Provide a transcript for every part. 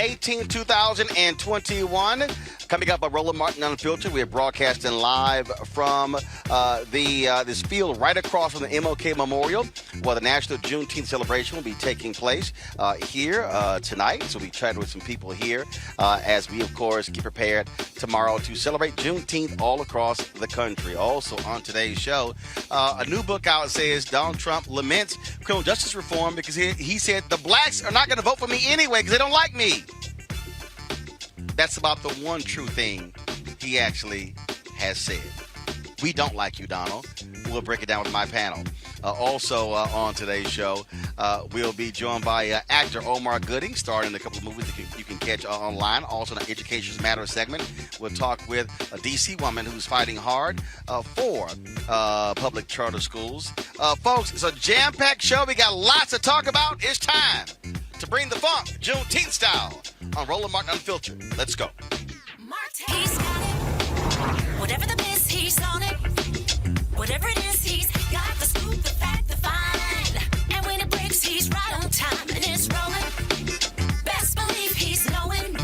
18, 2021. Coming up on Roland Martin Unfiltered, we are broadcasting live from this field right across from the MLK Memorial, where the National Juneteenth Celebration will be taking place here tonight. So we chatted with some people here as we, of course, get prepared tomorrow to celebrate Juneteenth all across the country. Also on today's show, a new book out says Donald Trump laments criminal justice reform because he said the blacks are not going to vote for me anyway because they don't like me. That's about the one true thing he actually has said. We don't like you, Donald. We'll break it down with my panel. Also on today's show, we'll be joined by actor Omar Gooding, starring in a couple of movies that you can catch online. Also in our Education Matters segment, we'll talk with a D.C. woman who's fighting hard for public charter schools. Folks, it's a jam-packed show. We got lots to talk about. It's time to bring the funk, Juneteenth style, on Roland Martin Unfiltered. Let's go. He's got it. Whatever the miss, he's on it. Whatever it is, he's got the scoop, the fact, the find. And when it breaks, he's right on time. And it's rolling. Best believe he's knowing.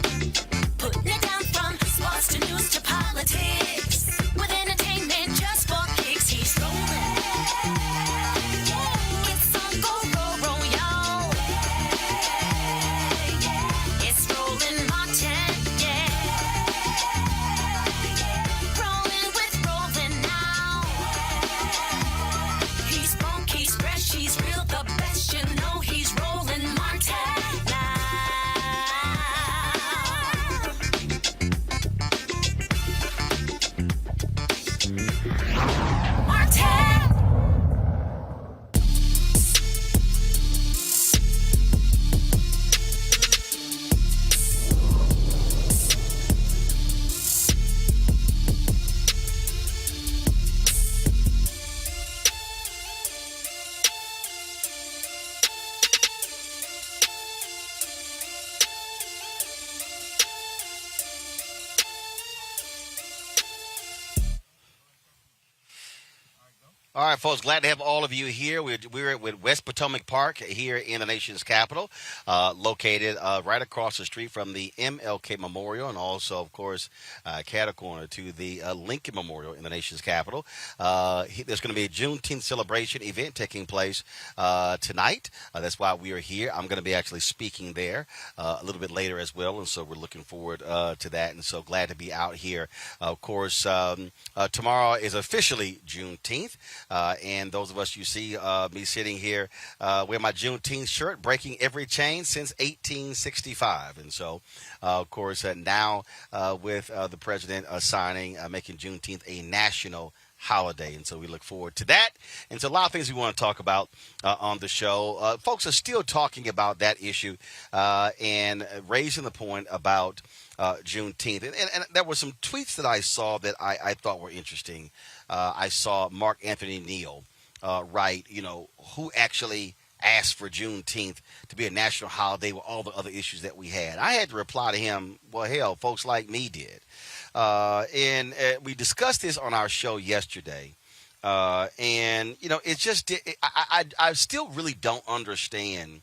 Putting it down from sports to news to politics. With entertainment just for kicks, he's rolling. It's on go, roll, y'all. It's Roland Martin, yeah. Rolling with Roland now. He's funk, he's fresh, he's real, the best, you know he's Roland Martin now. Martin! All right, folks, glad to have all of you here. We're at West Potomac Park here in the nation's capital, located right across the street from the MLK Memorial and also, of course, cat-a-corner to the Lincoln Memorial in the nation's capital. There's going to be a Juneteenth celebration event taking place tonight. That's why we are here. I'm going to be actually speaking there a little bit later as well, and so we're looking forward to that, and so glad to be out here. Of course, tomorrow is officially Juneteenth. And those of us you see me sitting here wearing my Juneteenth shirt, breaking every chain since 1865. And so, of course, now with the president signing, making Juneteenth a national holiday. And so we look forward to that. And so a lot of things we want to talk about on the show. Folks are still talking about that issue and raising the point about Juneteenth. And there were some tweets that I saw that I thought were interesting. I saw Mark Anthony Neal write, who actually asked for Juneteenth to be a national holiday with all the other issues that we had. I had to reply to him, well, hell, folks like me did. And we discussed this on our show yesterday. And, it's just, I still really don't understand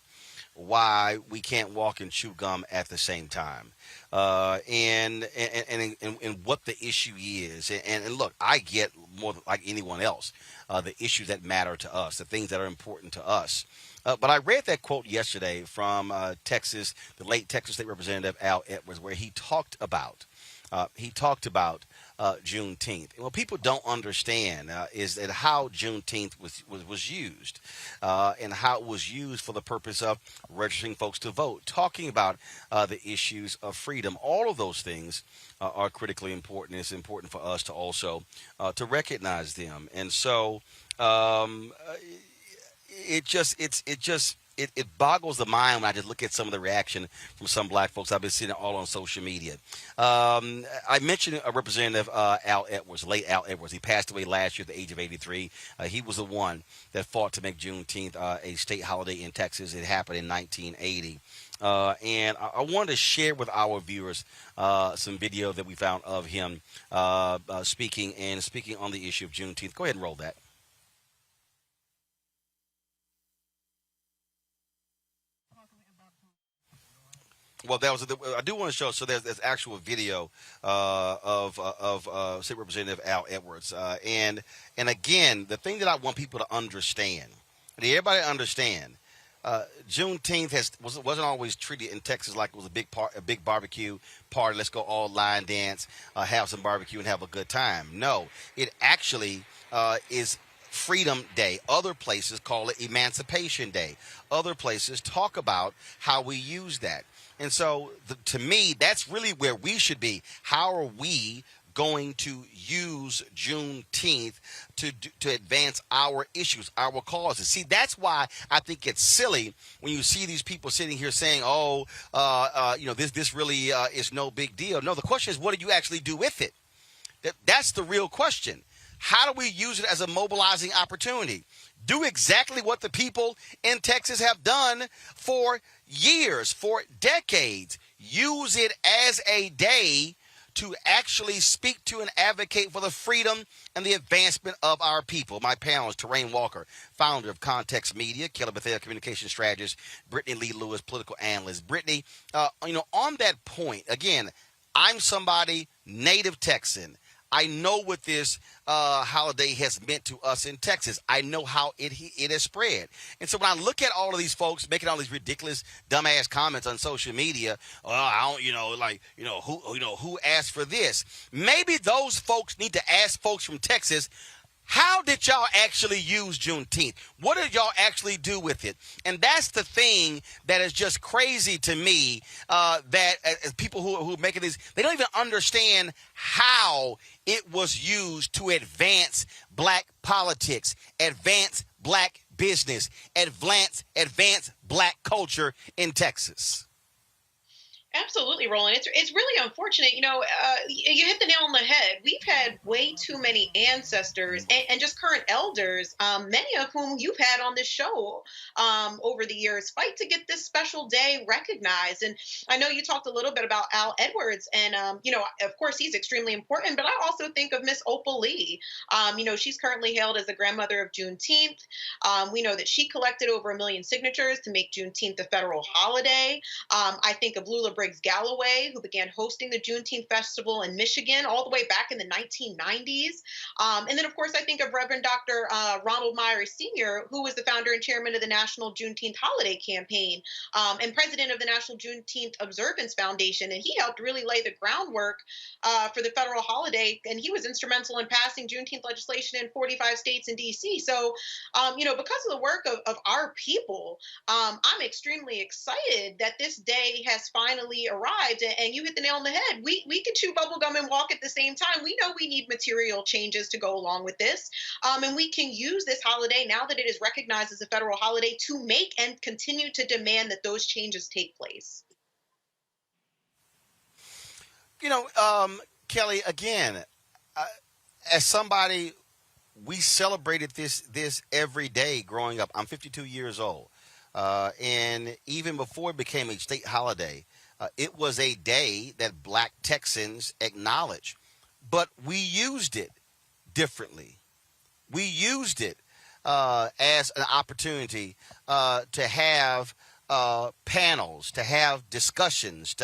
why we can't walk and chew gum at the same time. And what the issue is. And look, I get more like anyone else, the issues that matter to us, the things that are important to us. But I read that quote yesterday from Texas, the late Texas State Representative Al Edwards, where he talked about Juneteenth. And what people don't understand is that how Juneteenth was used and how it was used for the purpose of registering folks to vote, talking about the issues of freedom. All of those things are critically important. It's important for us to also to recognize them. And so it boggles the mind when I just look at some of the reaction from some black folks. I've been seeing it all on social media. I mentioned a Representative Al Edwards, late Al Edwards. He passed away last year at the age of 83. He was the one that fought to make Juneteenth a state holiday in Texas. It happened in 1980. And I wanted to share with our viewers some video that we found of him speaking on the issue of Juneteenth. Go ahead and roll that. Well, I do want to show. So there's actual video of State Representative Al Edwards, and again, the thing that I want people to understand, that everybody understand, Juneteenth wasn't always treated in Texas like it was a big barbecue party. Let's go all line dance, have some barbecue, and have a good time. No, it actually is Freedom Day. Other places call it Emancipation Day. Other places talk about how we use that. And so, to me, that's really where we should be. How are we going to use Juneteenth to advance our issues, our causes? See, that's why I think it's silly when you see these people sitting here saying, "Oh, this really is no big deal." No, the question is, what do you actually do with it? That's the real question. How do we use it as a mobilizing opportunity? Do exactly what the people in Texas have done for years, for decades. Use it as a day to actually speak to and advocate for the freedom and the advancement of our people. My panel is Terrain Walker, founder of Context Media, Kelly Bethel, communication strategist, Brittany Lee Lewis, political analyst. Brittany, on that point, again, I'm somebody, native Texan. I know what this holiday has meant to us in Texas. I know how it has spread. And so when I look at all of these folks making all these ridiculous, dumbass comments on social media, who asked for this? Maybe those folks need to ask folks from Texas, how did y'all actually use Juneteenth? What did y'all actually do with it? And that's the thing that is just crazy to me, that as people who are making these, they don't even understand how it was used to advance black politics, advance black business, advance black culture in Texas. Absolutely, Roland. It's really unfortunate. You hit the nail on the head. We've had way too many ancestors and just current elders, many of whom you've had on this show over the years, fight to get this special day recognized. And I know you talked a little bit about Al Edwards, and of course, he's extremely important. But I also think of Miss Opal Lee. She's currently hailed as the grandmother of Juneteenth. We know that she collected over 1 million signatures to make Juneteenth a federal holiday. I think of Lula Briggs Galloway, who began hosting the Juneteenth Festival in Michigan all the way back in the 1990s. And then, of course, I think of Reverend Dr. Ronald Myers Sr., who was the founder and chairman of the National Juneteenth Holiday Campaign, and president of the National Juneteenth Observance Foundation. And he helped really lay the groundwork for the federal holiday. And he was instrumental in passing Juneteenth legislation in 45 states and D.C. So, because of the work of our people, I'm extremely excited that this day has finally arrived. And you hit the nail on the head. We can chew bubblegum and walk at the same time. We know we need material changes to go along with this. And we can use this holiday, now that it is recognized as a federal holiday, to make and continue to demand that those changes take place. Kelly, again, as somebody, we celebrated this every day growing up. I'm 52 years old. And even before it became a state holiday, it was a day that black Texans acknowledged. But we used it differently. We used it as an opportunity to have panels, to have discussions,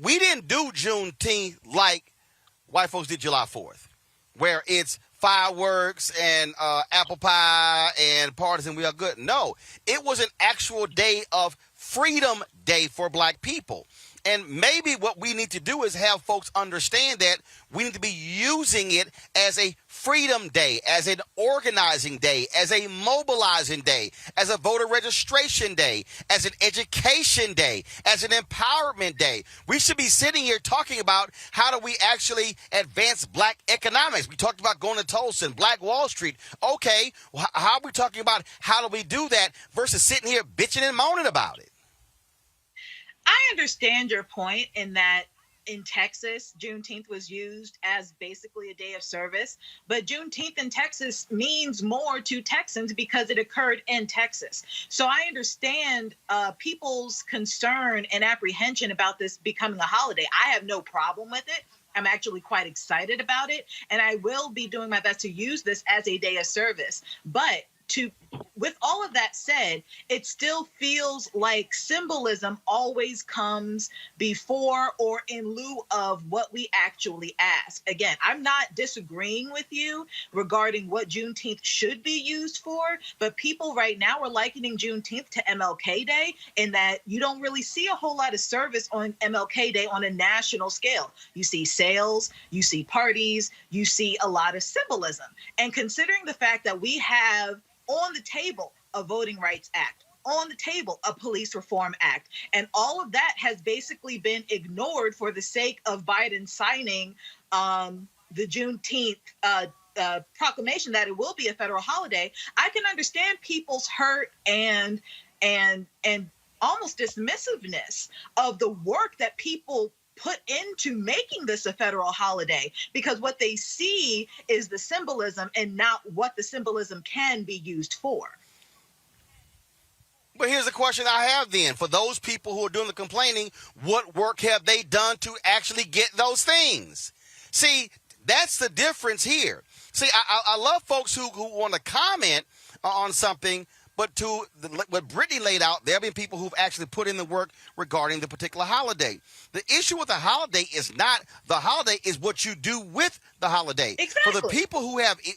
we didn't do Juneteenth like white folks did July 4th, where it's fireworks and apple pie and parties and we are good. No, it was an actual day of Freedom Day for black people. And maybe what we need to do is have folks understand that we need to be using it as a freedom day, as an organizing day, as a mobilizing day, as a voter registration day, as an education day, as an empowerment day. We should be sitting here talking about how do we actually advance black economics. We talked about going to Tulsa and Black Wall Street. Okay, how are we talking about how do we do that versus sitting here bitching and moaning about it? I understand your point in that in Texas, Juneteenth was used as basically a day of service, but Juneteenth in Texas means more to Texans because it occurred in Texas. So I understand people's concern and apprehension about this becoming a holiday. I have no problem with it. I'm actually quite excited about it, and I will be doing my best to use this as a day of service. But with all of that said, it still feels like symbolism always comes before or in lieu of what we actually ask. Again, I'm not disagreeing with you regarding what Juneteenth should be used for, but people right now are likening Juneteenth to MLK Day in that you don't really see a whole lot of service on MLK Day on a national scale. You see sales, you see parties, you see a lot of symbolism. And considering the fact that we have on the table a Voting Rights Act, on the table a Police Reform Act, and all of that has basically been ignored for the sake of Biden signing the Juneteenth proclamation that it will be a federal holiday, I can understand people's hurt and almost dismissiveness of the work that people put into making this a federal holiday, because what they see is the symbolism and not what the symbolism can be used for. But here's the question I have then. For those people who are doing the complaining, what work have they done to actually get those things? See, that's the difference here. See, I love folks who want to comment on something, but to what Brittany laid out, there have been people who've actually put in the work regarding the particular holiday. The issue with the holiday is not the holiday, is what you do with the holiday. Exactly. For the people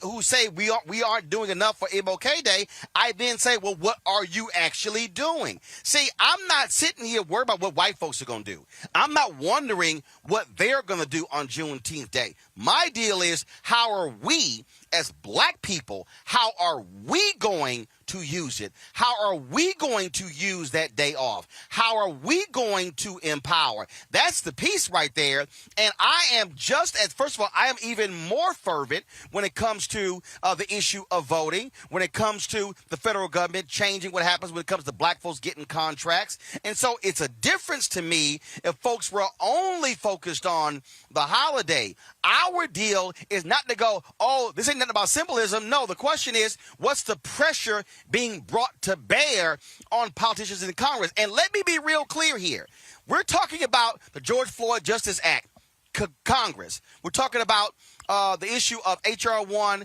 who say we aren't doing enough for MLK Day, I then say, well, what are you actually doing? See, I'm not sitting here worried about what white folks are going to do. I'm not wondering what they're going to do on Juneteenth Day. My deal is, how are we as black people, how are we going to use it? How are we going to use that day off? How are we going to empower? That's the piece right there. And I am first of all, I am even more fervent when it comes to the issue of voting, when it comes to the federal government changing what happens when it comes to black folks getting contracts. And so it's a difference to me if folks were only focused on the holiday. Our deal is not to go, oh, this ain't nothing about symbolism. No, the question is, what's the pressure being brought to bear on politicians in Congress? And let me be real clear here. We're talking about the George Floyd Justice Act, Congress. We're talking about the issue of H.R. 1,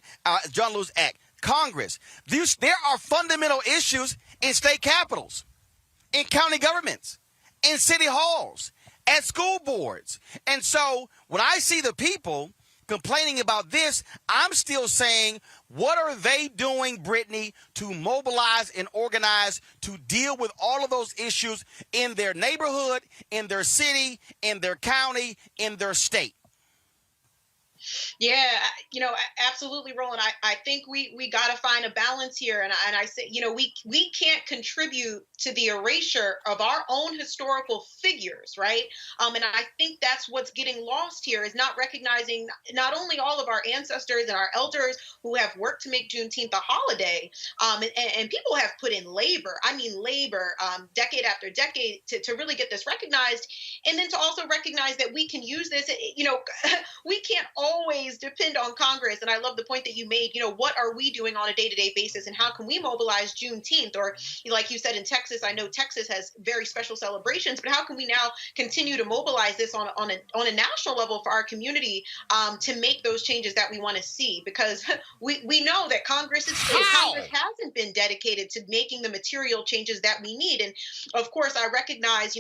John Lewis Act, Congress. There are fundamental issues in state capitals, in county governments, in city halls, at school boards. And so when I see the people complaining about this, I'm still saying, what are they doing, Brittany, to mobilize and organize to deal with all of those issues in their neighborhood, in their city, in their county, in their state? Yeah, absolutely, Roland. I think we got to find a balance here. And I say, we can't contribute to the erasure of our own historical figures, right? And I think that's what's getting lost here, is not recognizing not only all of our ancestors and our elders who have worked to make Juneteenth a holiday, and people have put in labor, decade after decade to really get this recognized. And then to also recognize that we can use this, we can't always depend on Congress. And I love the point that you made, what are we doing on a day-to-day basis, and how can we mobilize Juneteenth? Or like you said, in Texas, I know Texas has very special celebrations, but how can we now continue to mobilize this on a national level for our community to make those changes that we want to see? Because we know that Congress hasn't been dedicated to making the material changes that we need. And of course, I recognize,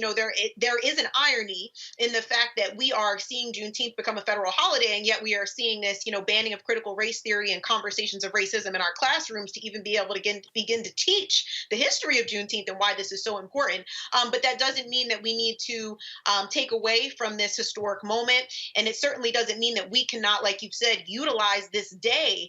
there is an irony in the fact that we are seeing Juneteenth become a federal holiday, and yet we are seeing this, banning of critical race theory and conversations of racism in our classrooms to even be able to begin to teach the history of Juneteenth and why this is so important. But that doesn't mean that we need to take away from this historic moment. And it certainly doesn't mean that we cannot, like you've said, utilize this day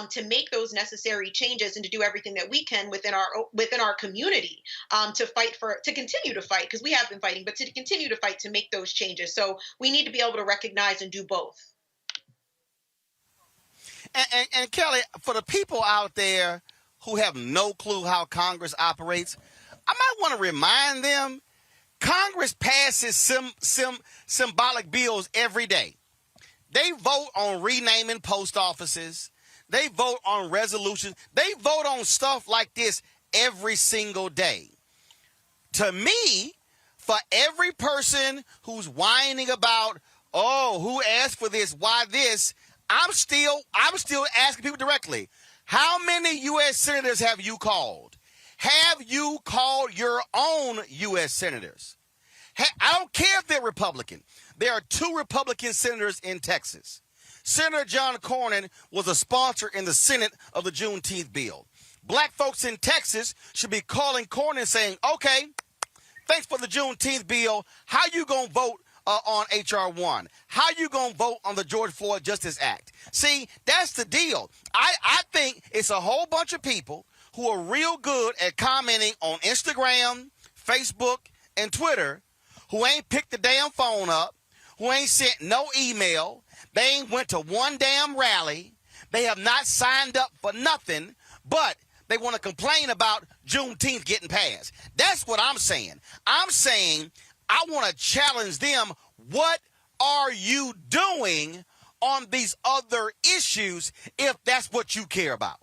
to make those necessary changes and to do everything that we can within our community to continue to fight, because we have been fighting, but to continue to fight to make those changes. So we need to be able to recognize and do both. And Kelly, for the people out there who have no clue how Congress operates, I might want to remind them, Congress passes symbolic bills every day. They vote on renaming post offices. They vote on resolutions. They vote on stuff like this every single day. To me, for every person who's whining about, oh, who asked for this, why this, I'm still asking people directly, How many U.S. senators have you called? Have you called your own U.S. senators? I don't care if they're Republican. There are 2 Republican senators in Texas. Senator John Cornyn was a sponsor in the Senate of the Juneteenth bill. Black folks in Texas should be calling Cornyn saying, okay, thanks for the Juneteenth bill. How you going to vote on H.R. 1? How you going to vote on the George Floyd Justice Act? See, that's the deal. I think it's a whole bunch of people who are real good at commenting on Instagram, Facebook, and Twitter who ain't picked the damn phone up, who ain't sent no email. They ain't went to one damn rally. They have not signed up for nothing, but they want to complain about Juneteenth getting passed. That's what I'm saying. I'm saying I want to challenge them. What are you doing on these other issues if that's what you care about?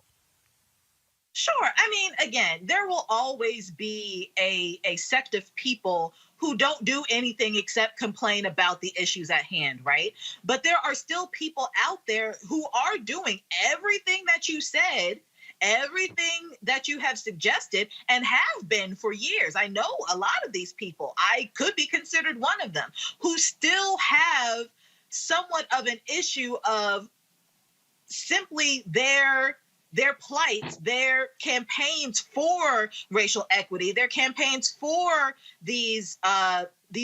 Sure. I mean, again, there will always be a sect of people who don't do anything except complain about the issues at hand, right? But there are still people out there who are doing everything that you said, everything that you have suggested, and have been for years. I know a lot of these people. I could be considered one of them, who still have somewhat of an issue of simply their plight, their campaigns for racial equity, their campaigns for these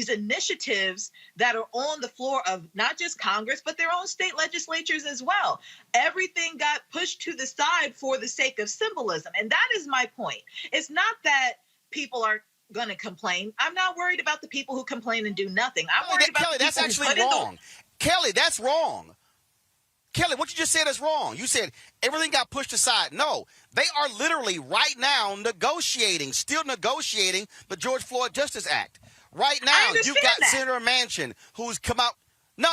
initiatives that are on the floor of not just Congress, but their own state legislatures as well. Everything got pushed to the side for the sake of symbolism. And that is my point. It's not that people are going to complain. I'm not worried about the people who complain and do nothing. I'm worried about Kelly, the that's people actually who put in wrong. Kelly, that's wrong. Kelly, what you just said is wrong. You said everything got pushed aside. No, they are literally right now still negotiating the George Floyd Justice Act. Right now, you've got that. Senator Manchin who's come out. No.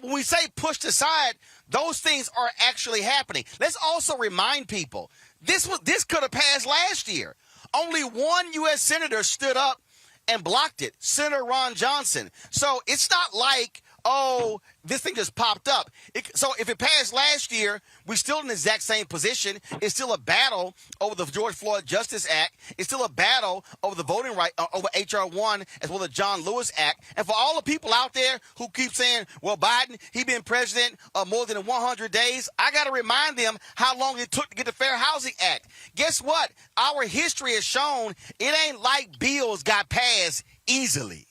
When we say pushed aside, those things are actually happening. Let's also remind people, this could have passed last year. Only one U.S. senator stood up and blocked it, Senator Ron Johnson. So it's not like, oh, this thing just popped up. So if it passed last year, we're still in the exact same position. It's still a battle over the George Floyd Justice Act. It's still a battle over the voting right, over H.R. 1 as well as the John Lewis Act. And for all the people out there who keep saying, well, Biden, he been president more than 100 days, I got to remind them how long it took to get the Fair Housing Act. Guess what? Our history has shown it ain't like bills got passed easily.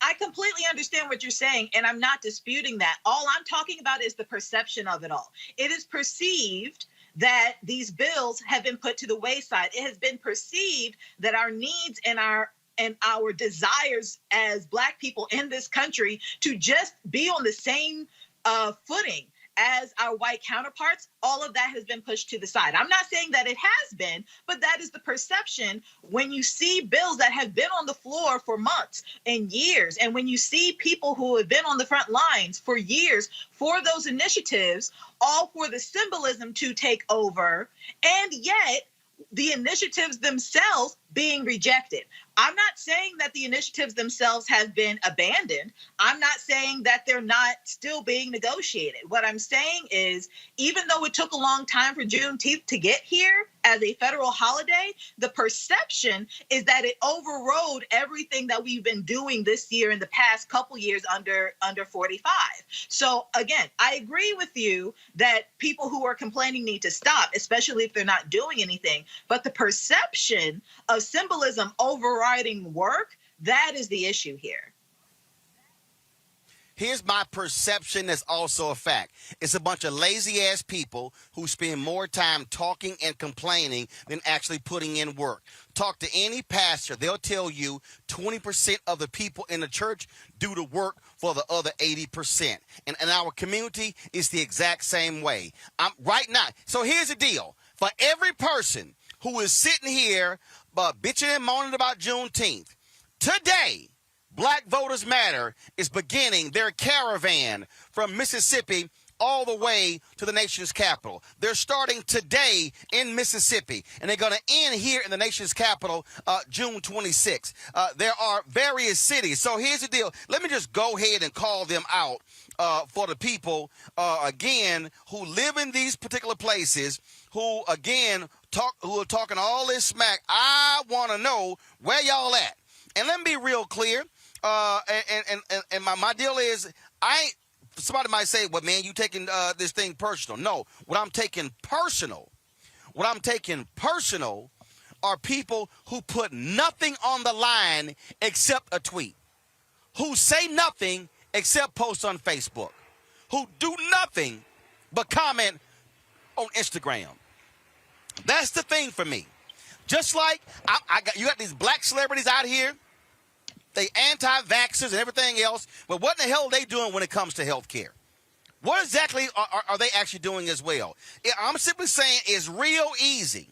I completely understand what you're saying, and I'm not disputing that. All I'm talking about is the perception of it all. It is perceived that these bills have been put to the wayside. It has been perceived that our needs and our desires as Black people in this country to just be on the same footing as our white counterparts, all of that has been pushed to the side. I'm not saying that it has been, but that is the perception when you see bills that have been on the floor for months and years, and when you see people who have been on the front lines for years for those initiatives, all for the symbolism to take over, and yet the initiatives themselves being rejected. I'm not saying that the initiatives themselves have been abandoned. I'm not saying that they're not still being negotiated. What I'm saying is, even though it took a long time for Juneteenth to get here as a federal holiday, the perception is that it overrode everything that we've been doing this year in the past couple years under 45. So again, I agree with you that people who are complaining need to stop, especially if they're not doing anything. But the perception of symbolism overriding work, that is the issue here. Here's my perception that's also a fact. It's a bunch of lazy-ass people who spend more time talking and complaining than actually putting in work. Talk to any pastor. They'll tell you 20% of the people in the church do the work for the other 80%. And in our community, it's the exact same way. Right now. So here's the deal. For every person who is sitting here bitching and moaning about Juneteenth, today, Black Voters Matter is beginning their caravan from Mississippi all the way to the nation's capital. They're starting today in Mississippi, and they're going to end here in the nation's capital June 26th. There are various cities. So here's the deal. Let me just go ahead and call them out for the people, again, who live in these particular places, who, again, who are talking all this smack. I want to know where y'all at. And let me be real clear. And my deal is, somebody might say, well, man, you taking this thing personal. No, what I'm taking personal are people who put nothing on the line except a tweet, who say nothing except post on Facebook, who do nothing but comment on Instagram. That's the thing for me. Just like you got these black celebrities out here, they anti-vaxxers and everything else, but what in the hell are they doing when it comes to health care? What exactly are they actually doing as well? I'm simply saying it's real easy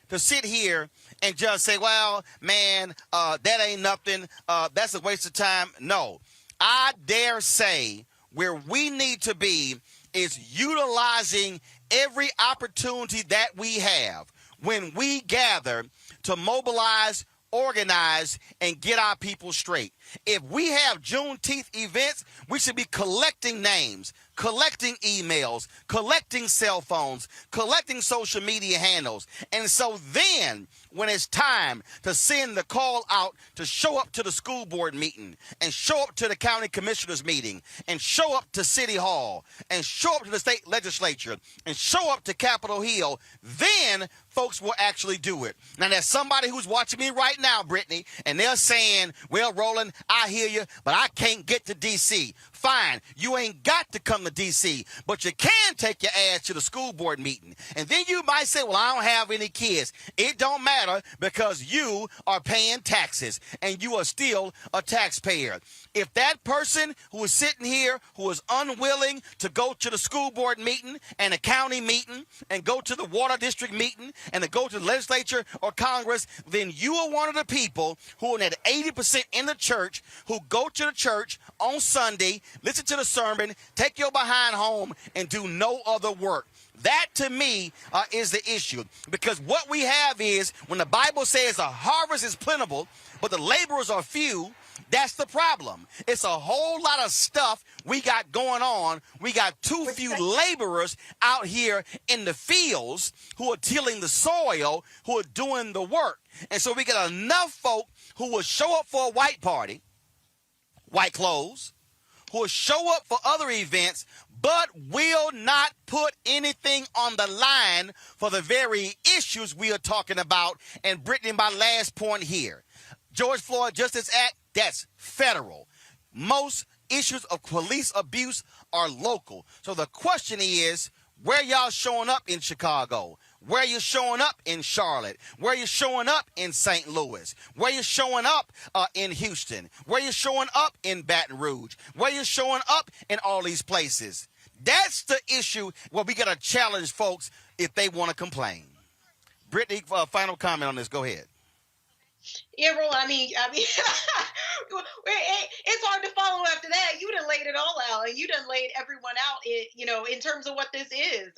to sit here and just say, well, man, that ain't nothing. That's a waste of time. No, I dare say where we need to be is utilizing every opportunity that we have when we gather to mobilize, organize, and get our people straight. If we have Juneteenth events, we should be collecting names, collecting emails, collecting cell phones, collecting social media handles. And so then, when it's time to send the call out to show up to the school board meeting, and show up to the county commissioners meeting, and show up to City Hall, and show up to the state legislature, and show up to Capitol Hill, then folks will actually do it. Now, there's somebody who's watching me right now, Brittany, and they're saying, well, Roland, I hear you, but I can't get to D.C. Fine, you ain't got to come to D.C., but you can take your ass to the school board meeting. And then you might say, well, I don't have any kids. It don't matter, because you are paying taxes, and you are still a taxpayer. If that person who is sitting here, who is unwilling to go to the school board meeting and a county meeting and go to the water district meeting and to go to the legislature or Congress, then you are one of the people who are at 80% in the church, who go to the church on Sunday, listen to the sermon, take your behind home, and do no other work. That, to me, is the issue. Because what we have is, when the Bible says a harvest is plentiful, but the laborers are few, that's the problem. It's a whole lot of stuff we got going on. We got too few laborers out here in the fields who are tilling the soil, who are doing the work. And so we got enough folk who will show up for a white party, white clothes, who will show up for other events, but will not put anything on the line for the very issues we are talking about. And Brittany, my last point here, George Floyd Justice Act, that's federal. Most issues of police abuse are local. So the question is, where y'all showing up in Chicago? Where you showing up in Charlotte? Where you showing up in St. Louis? Where you showing up in Houston? Where you showing up in Baton Rouge? Where you showing up in all these places? That's the issue where we got to challenge folks if they want to complain. Brittany, final comment on this. Go ahead. Yeah, Roland, I mean, it's hard to follow after that. You done laid it all out, and you done laid everyone out, in terms of what this is,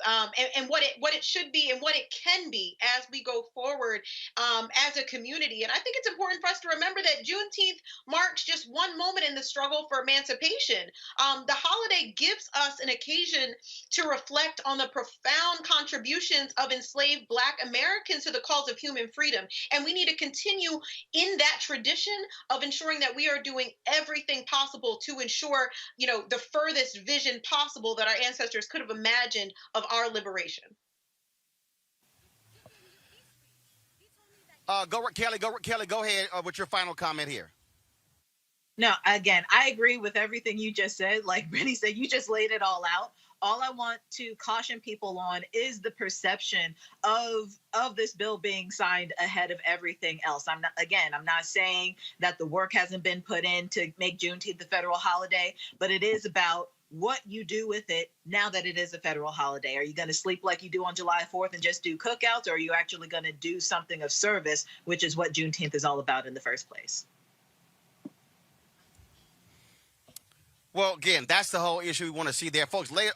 and what it should be and what it can be as we go forward, as a community. And I think it's important for us to remember that Juneteenth marks just one moment in the struggle for emancipation. The holiday gives us an occasion to reflect on the profound contributions of enslaved Black Americans to the cause of human freedom, and we need to continue in that tradition of ensuring that we are doing everything possible to ensure, the furthest vision possible that our ancestors could have imagined of our liberation. Kelly, go ahead with your final comment here. No, again, I agree with everything you just said. Like Brittany said, you just laid it all out. All I want to caution people on is the perception of this bill being signed ahead of everything else. I'm not saying that the work hasn't been put in to make Juneteenth the federal holiday, but it is about what you do with it now that it is a federal holiday. Are you going to sleep like you do on July 4th and just do cookouts, or are you actually going to do something of service, which is what Juneteenth is all about in the first place? Well, again, that's the whole issue we want to see there, folks. Later,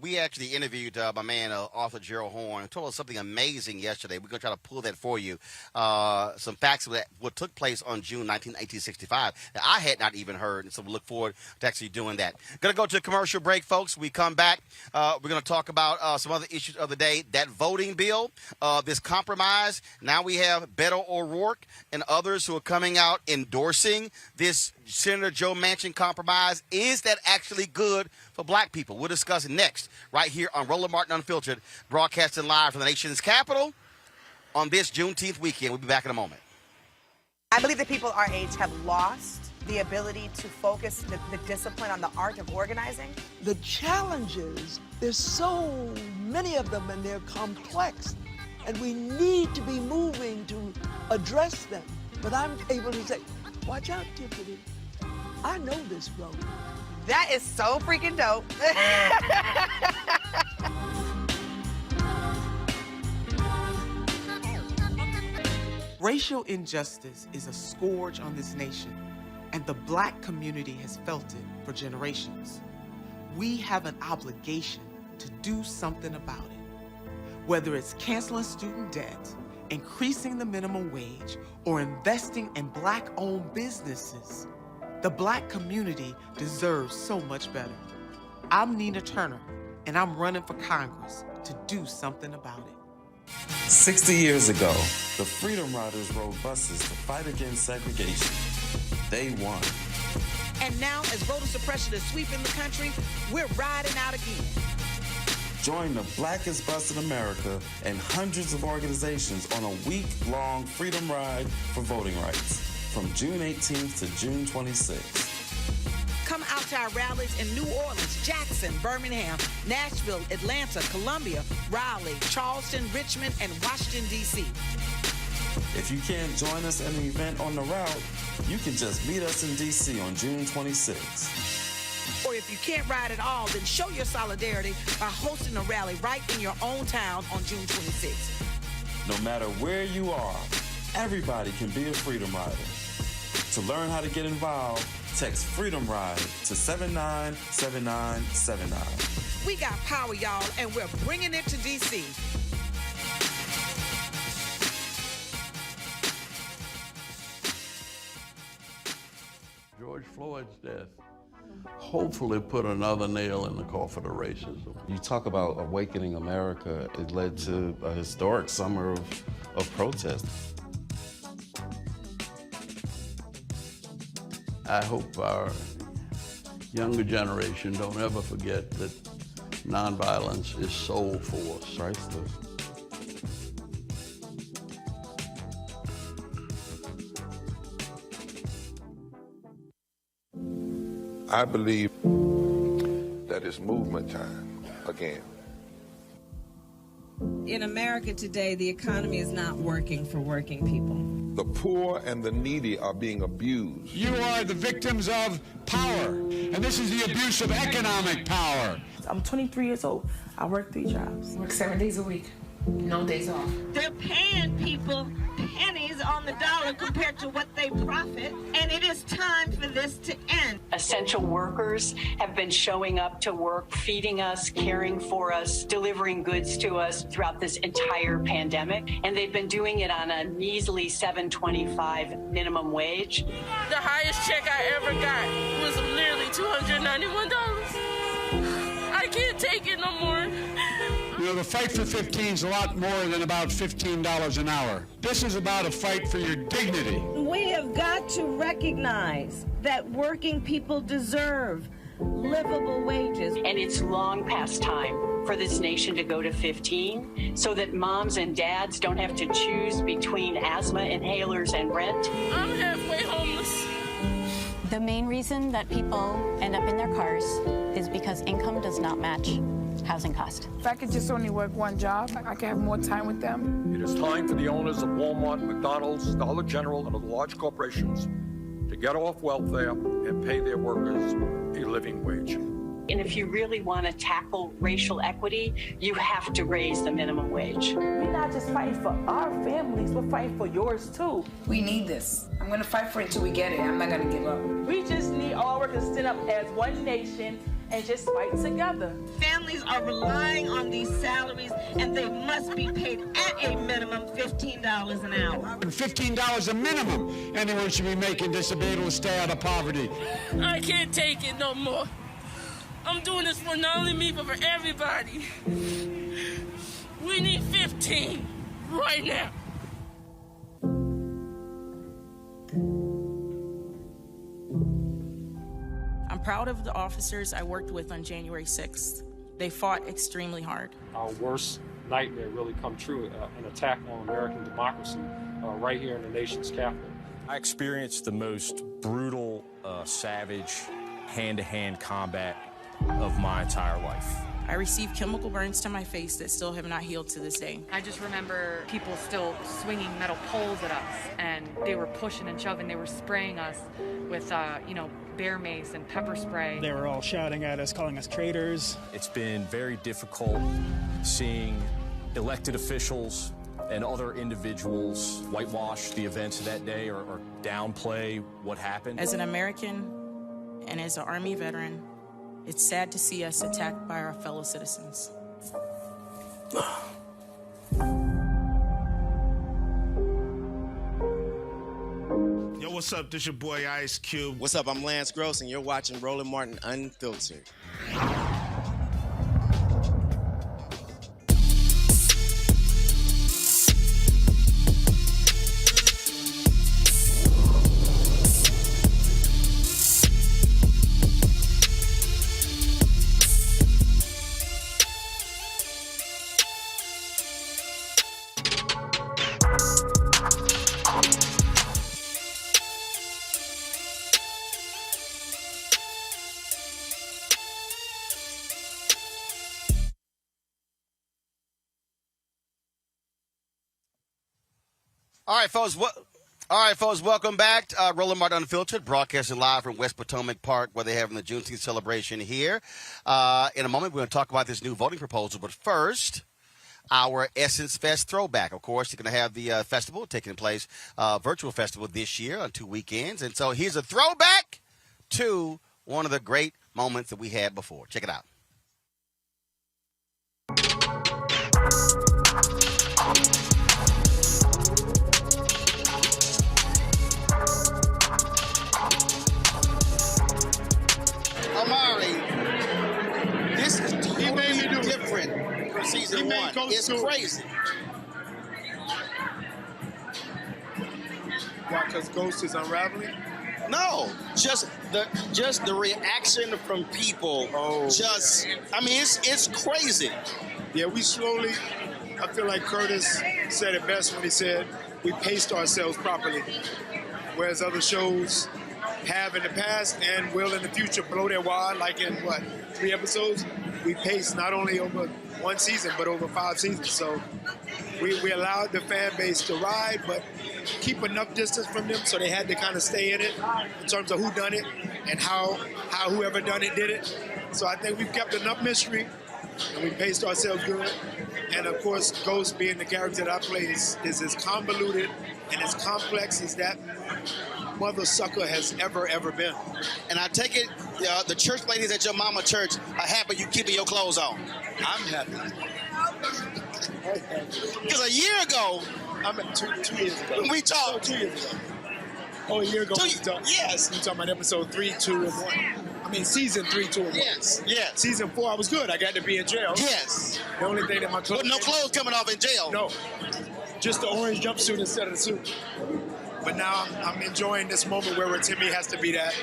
we actually interviewed my man, author Gerald Horn, who told us something amazing yesterday. We're going to try to pull that for you. Some facts of what took place on June 19, 1865 that I had not even heard, and so we look forward to actually doing that. Going to go to a commercial break, folks. We come back. We're going to talk about some other issues of the day. That voting bill, this compromise. Now we have Beto O'Rourke and others who are coming out endorsing this Senator Joe Manchin compromise. Is that actually good for black people? We'll discuss next right here on Roland Martin Unfiltered, broadcasting live from the nation's capital on this Juneteenth weekend. We'll be back in a moment. I believe that people our age have lost the ability to focus the discipline on the art of organizing. The challenges, there's so many of them and they're complex, and we need to be moving to address them. But I'm able to say, watch out, Tiffany. I know this road. That is so freaking dope. Racial injustice is a scourge on this nation, and the black community has felt it for generations. We have an obligation to do something about it. Whether it's canceling student debt, increasing the minimum wage, or investing in black-owned businesses, the black community deserves so much better. I'm Nina Turner, and I'm running for Congress to do something about it. 60 years ago, the Freedom Riders rode buses to fight against segregation. They won. And now, as voter suppression is sweeping the country, we're riding out again. Join the Blackest Bus in America and hundreds of organizations on a week-long freedom ride for voting rights from June 18th to June 26th. Come out to our rallies in New Orleans, Jackson, Birmingham, Nashville, Atlanta, Columbia, Raleigh, Charleston, Richmond, and Washington, D.C. If you can't join us at an event on the route, you can just meet us in D.C. on June 26th. Or if you can't ride at all, then show your solidarity by hosting a rally right in your own town on June 26th. No matter where you are, everybody can be a Freedom Rider. To learn how to get involved, text Freedom Ride to 797979. We got power, y'all, and we're bringing it to D.C. George Floyd's death hopefully put another nail in the coffin of racism. You talk about awakening America. It led to a historic summer of protest. I hope our younger generation don't ever forget that nonviolence is soul force. Priceless. I believe that it's movement time again. In America today, the economy is not working for working people. The poor and the needy are being abused. You are the victims of power, and this is the abuse of economic power. I'm 23 years old. I work 3 jobs. Work 7 days a week, no days off. They're paying people pennies on the dollar compared to what they profit, and it is time for this to end. Essential workers have been showing up to work, feeding us, caring for us, delivering goods to us throughout this entire pandemic, and they've been doing it on a measly $7.25 minimum wage. The highest check I ever got was nearly $291. I can't take it no more. You know, the fight for 15 is a lot more than about $15 an hour. This is about a fight for your dignity. We have got to recognize that working people deserve livable wages. And it's long past time for this nation to go to 15 so that moms and dads don't have to choose between asthma inhalers and rent. I'm halfway homeless. The main reason that people end up in their cars is because income does not match housing cost. If I could just only work one job, I could have more time with them. It is time for the owners of Walmart, McDonald's, Dollar General, and other large corporations to get off welfare and pay their workers a living wage. And if you really want to tackle racial equity, you have to raise the minimum wage. We're not just fighting for our families, we're fighting for yours too. We need this. I'm going to fight for it until we get it. I'm not going to give up. We just need all workers to stand up as one nation and just fight together. Families are relying on these salaries, and they must be paid at a minimum $15 an hour. $15 a minimum anyone should be making to be able to stay out of poverty. I can't take it no more. I'm doing this for not only me, but for everybody. We need 15 right now. I'm proud of the officers I worked with on January 6th. They fought extremely hard. Our worst nightmare really come true, an attack on American democracy right here in the nation's capital. I experienced the most brutal, savage, hand-to-hand combat of my entire life. I received chemical burns to my face that still have not healed to this day. I just remember people still swinging metal poles at us, and they were pushing and shoving. They were spraying us with, bear mace and pepper spray. They were all shouting at us, calling us traitors. It's been very difficult seeing elected officials and other individuals whitewash the events of that day or downplay what happened. As an American and as an Army veteran, it's sad to see us attacked by our fellow citizens. Yo, what's up? This your boy Ice Cube. What's up? I'm Lance Gross, and you're watching Roland Martin Unfiltered. All right, folks, welcome back. Roland Martin Unfiltered, broadcasting live from West Potomac Park, where they're having the Juneteenth celebration here. In a moment, we're going to talk about this new voting proposal. But first, our Essence Fest throwback. Of course, you're going to have the festival taking place, virtual festival this year on 2 weekends. And so here's a throwback to one of the great moments that we had before. Check it out. Omari, this is totally different from season one. It's crazy. Why? Because Ghost is unraveling? No, just the reaction from people. It's crazy. Yeah, we slowly. I feel like Curtis said it best when he said we paced ourselves properly, whereas other shows have in the past and will in the future blow their wad, like in 3 episodes. We paced not only over one season but over 5 seasons. So we allowed the fan base to ride, but keep enough distance from them so they had to kind of stay in it in terms of who done it and how whoever done it did it. So I think we've kept enough mystery and we paced ourselves good. And of course, Ghost being the character that I play is as convoluted and as complex as that mother sucker has ever been. And I take it the church ladies at your mama church are happy you keeping your clothes on. I'm happy. Because a year ago, two years ago. We talked. 2 years ago. Oh, a year ago. Yes. You talking about episode 3, 2, and 1. I mean, season 3, 2, and 1. Yes. Season 4, I was good. I got to be in jail. Yes. The only thing that my clothes... But no clothes coming off in jail. No. Just the orange jumpsuit instead of the suit. But now I'm enjoying this moment where Timmy has to be that,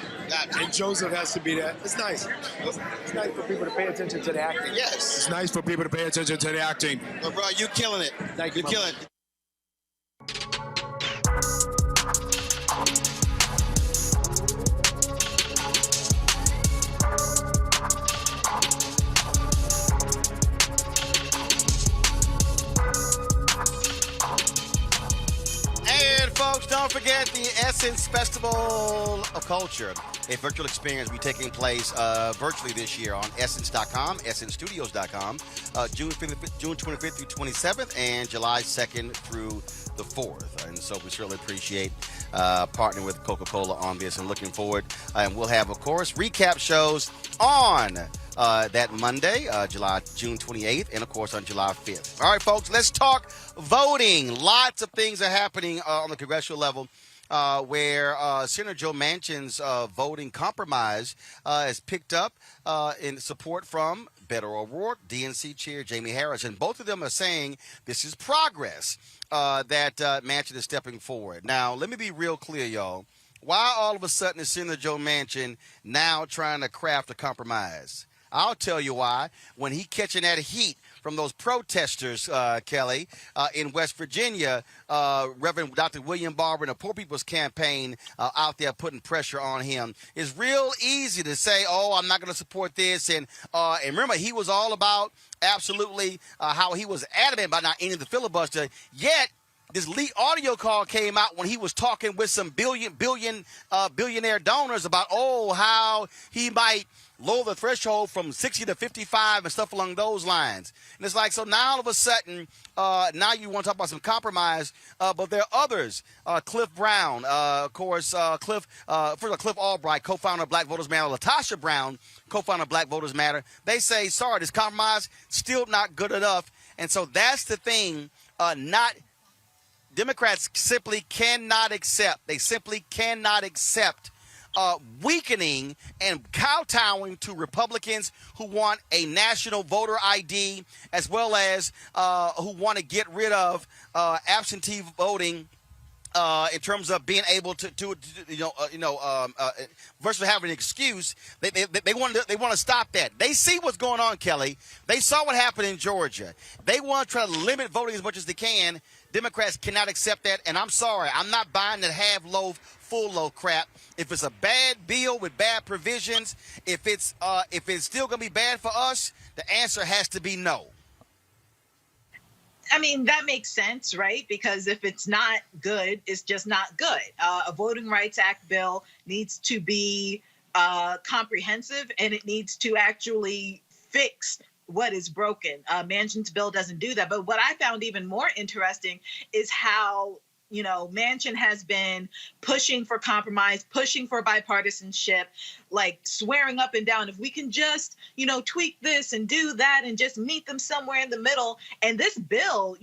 and Joseph has to be that. It's nice. It's nice for people to pay attention to the acting. Yes. It's nice for people to pay attention to the acting. But bro, you're killing it. Thank you. You're killing it. Folks, don't forget the Essence Festival of Culture. A virtual experience will be taking place virtually this year on Essence.com, EssenceStudios.com, June 25th through 27th, and July 2nd through the 4th. And so we certainly appreciate partnering with Coca-Cola on this and looking forward. And we'll have, of course, recap shows on that Monday, June 28th, and, of course, on July 5th. All right, folks, let's talk voting. Lots of things are happening on the congressional level. Where Senator Joe Manchin's voting compromise has picked up in support from Beto O'Rourke, DNC Chair Jamie Harris, and both of them are saying this is progress that Manchin is stepping forward. Now, let me be real clear, y'all. Why all of a sudden is Senator Joe Manchin now trying to craft a compromise? I'll tell you why. When he catching that heat from those protesters, Kelly, in West Virginia, Reverend Dr. William Barber and the Poor People's Campaign out there putting pressure on him. It's real easy to say, oh, I'm not going to support this. And remember, he was all about absolutely how he was adamant about not ending the filibuster, yet this leaked audio call came out when he was talking with some billionaire donors about, how he might lower the threshold from 60 to 55 and stuff along those lines. And it's like, so now all of a sudden, now you want to talk about some compromise, but there are others. Cliff Brown, of course, Cliff Albright, co-founder of Black Voters Matter, LaTosha Brown, co-founder of Black Voters Matter. They say, sorry, this compromise still not good enough. And so that's the thing, Democrats simply cannot accept. They simply cannot accept weakening and kowtowing to Republicans who want a national voter ID, as well as who want to get rid of absentee voting in terms of being able to versus having an excuse. They want to stop that. They see what's going on, Kelly. They saw what happened in Georgia. They want to try to limit voting as much as they can. Democrats cannot accept that, and I'm sorry. I'm not buying that half-loaf, full-loaf crap. If it's a bad bill with bad provisions, if it's still going to be bad for us, the answer has to be no. I mean, that makes sense, right? Because if it's not good, it's just not good. A Voting Rights Act bill needs to be comprehensive, and it needs to actually fix what is broken. Manchin's bill doesn't do that. But what I found even more interesting is how, Manchin has been pushing for compromise, pushing for bipartisanship, like swearing up and down, if we can just, tweak this and do that and just meet them somewhere in the middle. And this bill,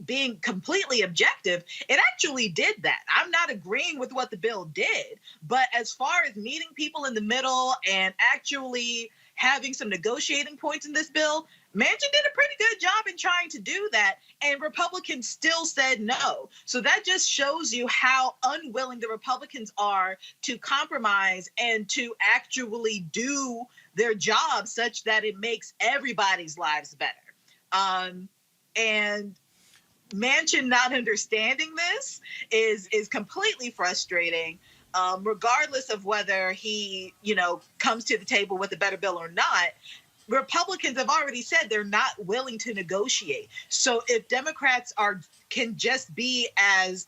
being completely objective, it actually did that. I'm not agreeing with what the bill did, but as far as meeting people in the middle and actually having some negotiating points in this bill, Manchin did a pretty good job in trying to do that, and Republicans still said no. So that just shows you how unwilling the Republicans are to compromise and to actually do their job such that it makes everybody's lives better. And Manchin not understanding this is completely frustrating. Regardless of whether he, comes to the table with a better bill or not, Republicans have already said they're not willing to negotiate. So if Democrats can just be as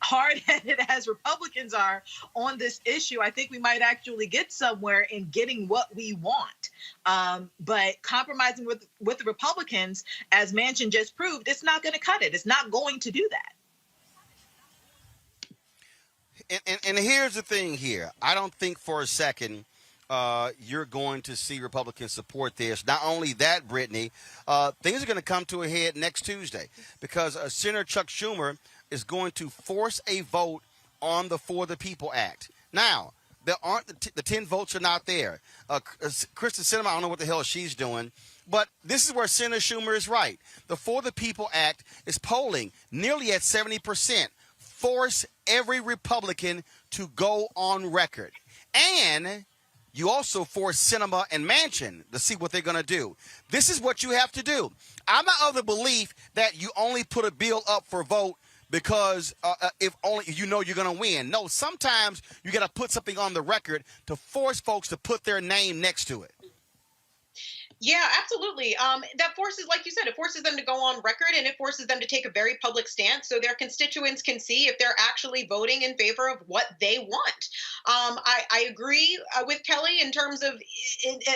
hard-headed as Republicans are on this issue, I think we might actually get somewhere in getting what we want. But compromising with the Republicans, as Manchin just proved, it's not going to cut it. It's not going to do that. And here's the thing here. I don't think for a second you're going to see Republicans support this. Not only that, Brittany, things are going to come to a head next Tuesday because Senator Chuck Schumer is going to force a vote on the For the People Act. Now, there aren't the 10 votes are not there. Kristen Sinema, I don't know what the hell she's doing. But this is where Senator Schumer is right. The For the People Act is polling nearly at 70%. Force every Republican to go on record. And you also force Sinema and Manchin to see what they're going to do. This is what you have to do. I'm not of the belief that you only put a bill up for vote because if only you're going to win. No, sometimes you got to put something on the record to force folks to put their name next to it. Yeah, absolutely. That forces, like you said, it forces them to go on record and it forces them to take a very public stance so their constituents can see if they're actually voting in favor of what they want. I agree with Kelly in terms of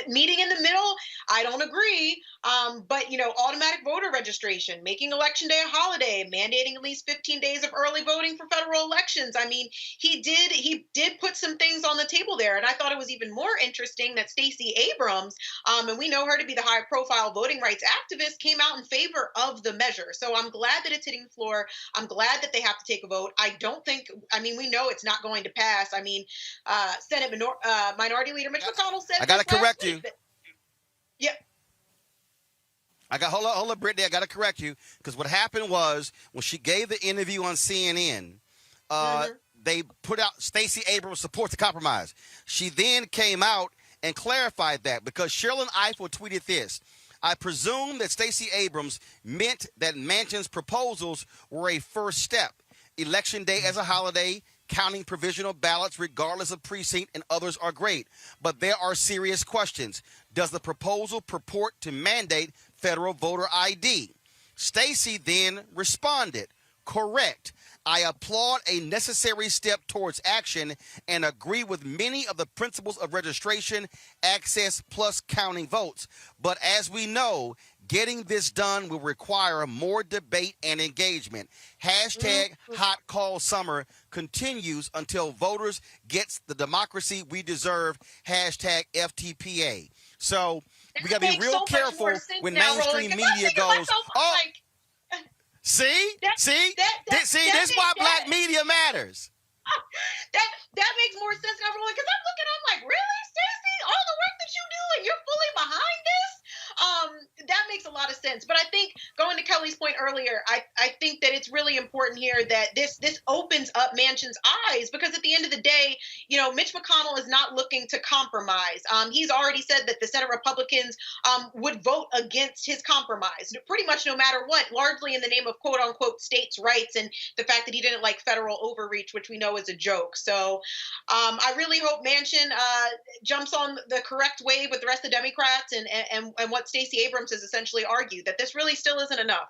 meeting in the middle. I don't agree. But, automatic voter registration, making Election Day a holiday, mandating at least 15 days of early voting for federal elections. I mean, he did put some things on the table there. And I thought it was even more interesting that Stacey Abrams, and we know her to be the high-profile voting rights activist, came out in favor of the measure. So I'm glad that it's hitting the floor. I'm glad that they have to take a vote. We know it's not going to pass. I mean, Senate Minority Leader Mitch McConnell said I got to correct you. Yep. Hold up, Brittany. I got to correct you because what happened was when she gave the interview on CNN, they put out Stacey Abrams supports the compromise. She then came out and clarified that because Sherilyn Ifill tweeted this. I presume that Stacey Abrams meant that Manchin's proposals were a first step. Election Day as a holiday, counting provisional ballots regardless of precinct, and others are great. But there are serious questions. Does the proposal purport to mandate federal voter ID? Stacey then responded, correct. I applaud a necessary step towards action and agree with many of the principles of registration, access, plus counting votes. But as we know, getting this done will require more debate and engagement. Hashtag hot call summer continues until voters get the democracy we deserve. Hashtag FTPA. So we got to be real careful when mainstream media goes, oh, see, this is why black media matters. That makes more sense now, Roland, because I'm like, really, Stacey? All the work that you do and you're fully behind this? That makes a lot of sense. But I think, going to Kelly's point earlier, I think that it's really important here that this opens up Manchin's eyes, because at the end of the day, Mitch McConnell is not looking to compromise. He's already said that the Senate Republicans would vote against his compromise, pretty much no matter what, largely in the name of quote unquote states' rights and the fact that he didn't like federal overreach, which we know is a joke. So I really hope Manchin jumps on the correct wave with the rest of the Democrats and what Stacey Abrams has essentially argued, that this really still isn't enough.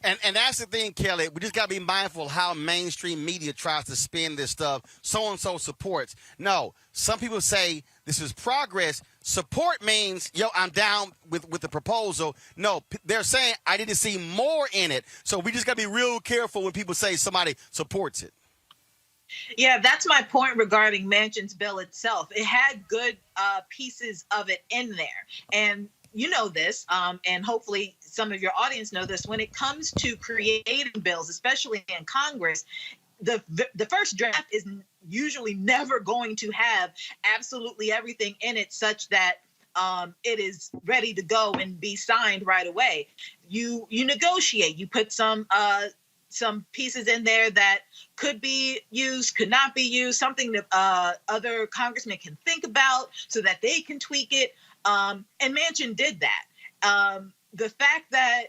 And that's the thing, Kelly. We just got to be mindful how mainstream media tries to spin this stuff. So-and-so supports. No, some people say this is progress. Support means, I'm down with the proposal. No, they're saying I need to see more in it. So we just got to be real careful when people say somebody supports it. Yeah, that's my point regarding Manchin's bill itself. It had good pieces of it in there. And you know this, and hopefully some of your audience know this, when it comes to creating bills, especially in Congress, the first draft is usually never going to have absolutely everything in it such that it is ready to go and be signed right away. You negotiate, you put some pieces in there that could be used, could not be used, something that other congressmen can think about so that they can tweak it. And Manchin did that. The fact that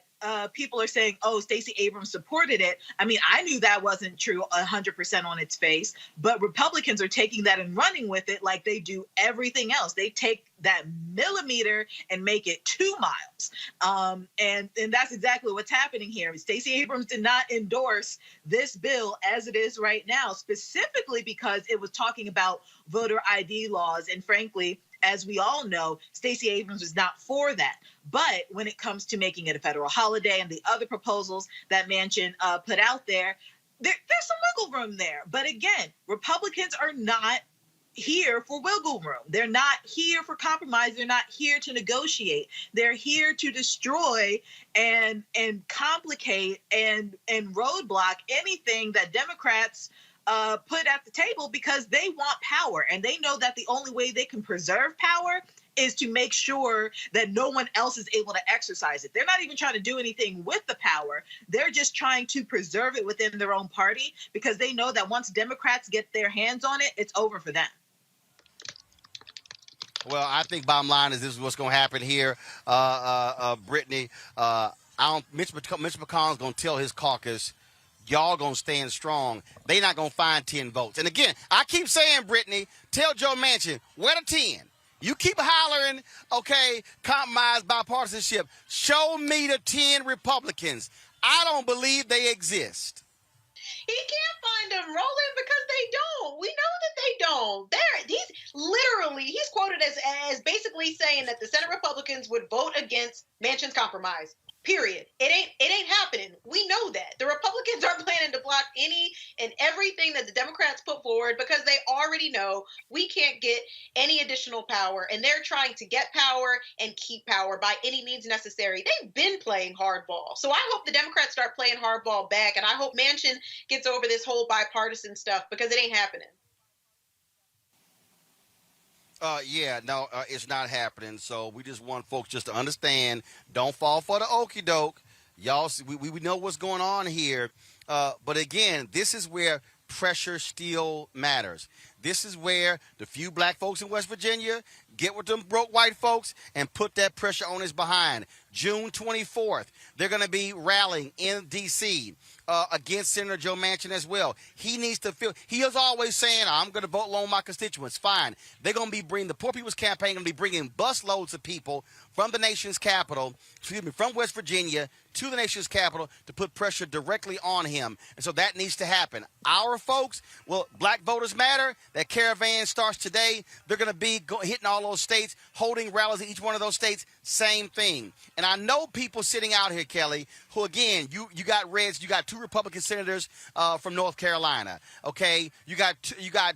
people are saying, oh, Stacey Abrams supported it. I mean, I knew that wasn't true 100% on its face, but Republicans are taking that and running with it like they do everything else. They take that millimeter and make it 2 miles. And that's exactly what's happening here. Stacey Abrams did not endorse this bill as it is right now, specifically because it was talking about voter ID laws. And frankly, as we all know, Stacey Abrams was not for that. But when it comes to making it a federal holiday and the other proposals that Manchin put out there, there's some wiggle room there. But again, Republicans are not here for wiggle room. They're not here for compromise. They're not here to negotiate. They're here to destroy and complicate and roadblock anything that Democrats put at the table, because they want power, and they know that the only way they can preserve power is to make sure that no one else is able to exercise it. They're not even trying to do anything with the power. They're just trying to preserve it within their own party, because they know that once Democrats get their hands on it, it's over for them. Well, I think bottom line is this is what's going to happen here, Brittany. Mitch McConnell's going to tell his caucus, y'all going to stand strong. They not going to find 10 votes. And again, I keep saying, Brittany, tell Joe Manchin, where the 10? You keep hollering, okay, compromise, bipartisanship. Show me the 10 Republicans. I don't believe they exist. He can't find them, Roland, because they don't. We know that they don't. He's quoted as basically saying that the Senate Republicans would vote against Manchin's compromise. Period. It ain't happening. We know that. The Republicans are planning to block any and everything that the Democrats put forward because they already know we can't get any additional power, and they're trying to get power and keep power by any means necessary. They've been playing hardball. So I hope the Democrats start playing hardball back, and I hope Manchin gets over this whole bipartisan stuff because it ain't happening. It's not happening. So we just want folks just to understand, don't fall for the okie doke. Y'all, we know what's going on here. But again, this is where pressure still matters. This is where the few black folks in West Virginia get with them broke white folks and put that pressure on his behind. June 24th, they're going to be rallying in D.C. Against Senator Joe Manchin as well. He needs to feel, he is always saying, I'm going to vote along my constituents. Fine. They're going to be bringing, the Poor People's Campaign going to be bringing busloads of people from the nation's capital, from West Virginia to the nation's capital to put pressure directly on him. And so that needs to happen. Our folks, Black Voters Matter, that caravan starts today. They're going to be hitting all those states, holding rallies in each one of those states, same thing. And I know people sitting out here, Kelly, who, again, you got Reds, you got 2 Republican senators from North Carolina, okay? You got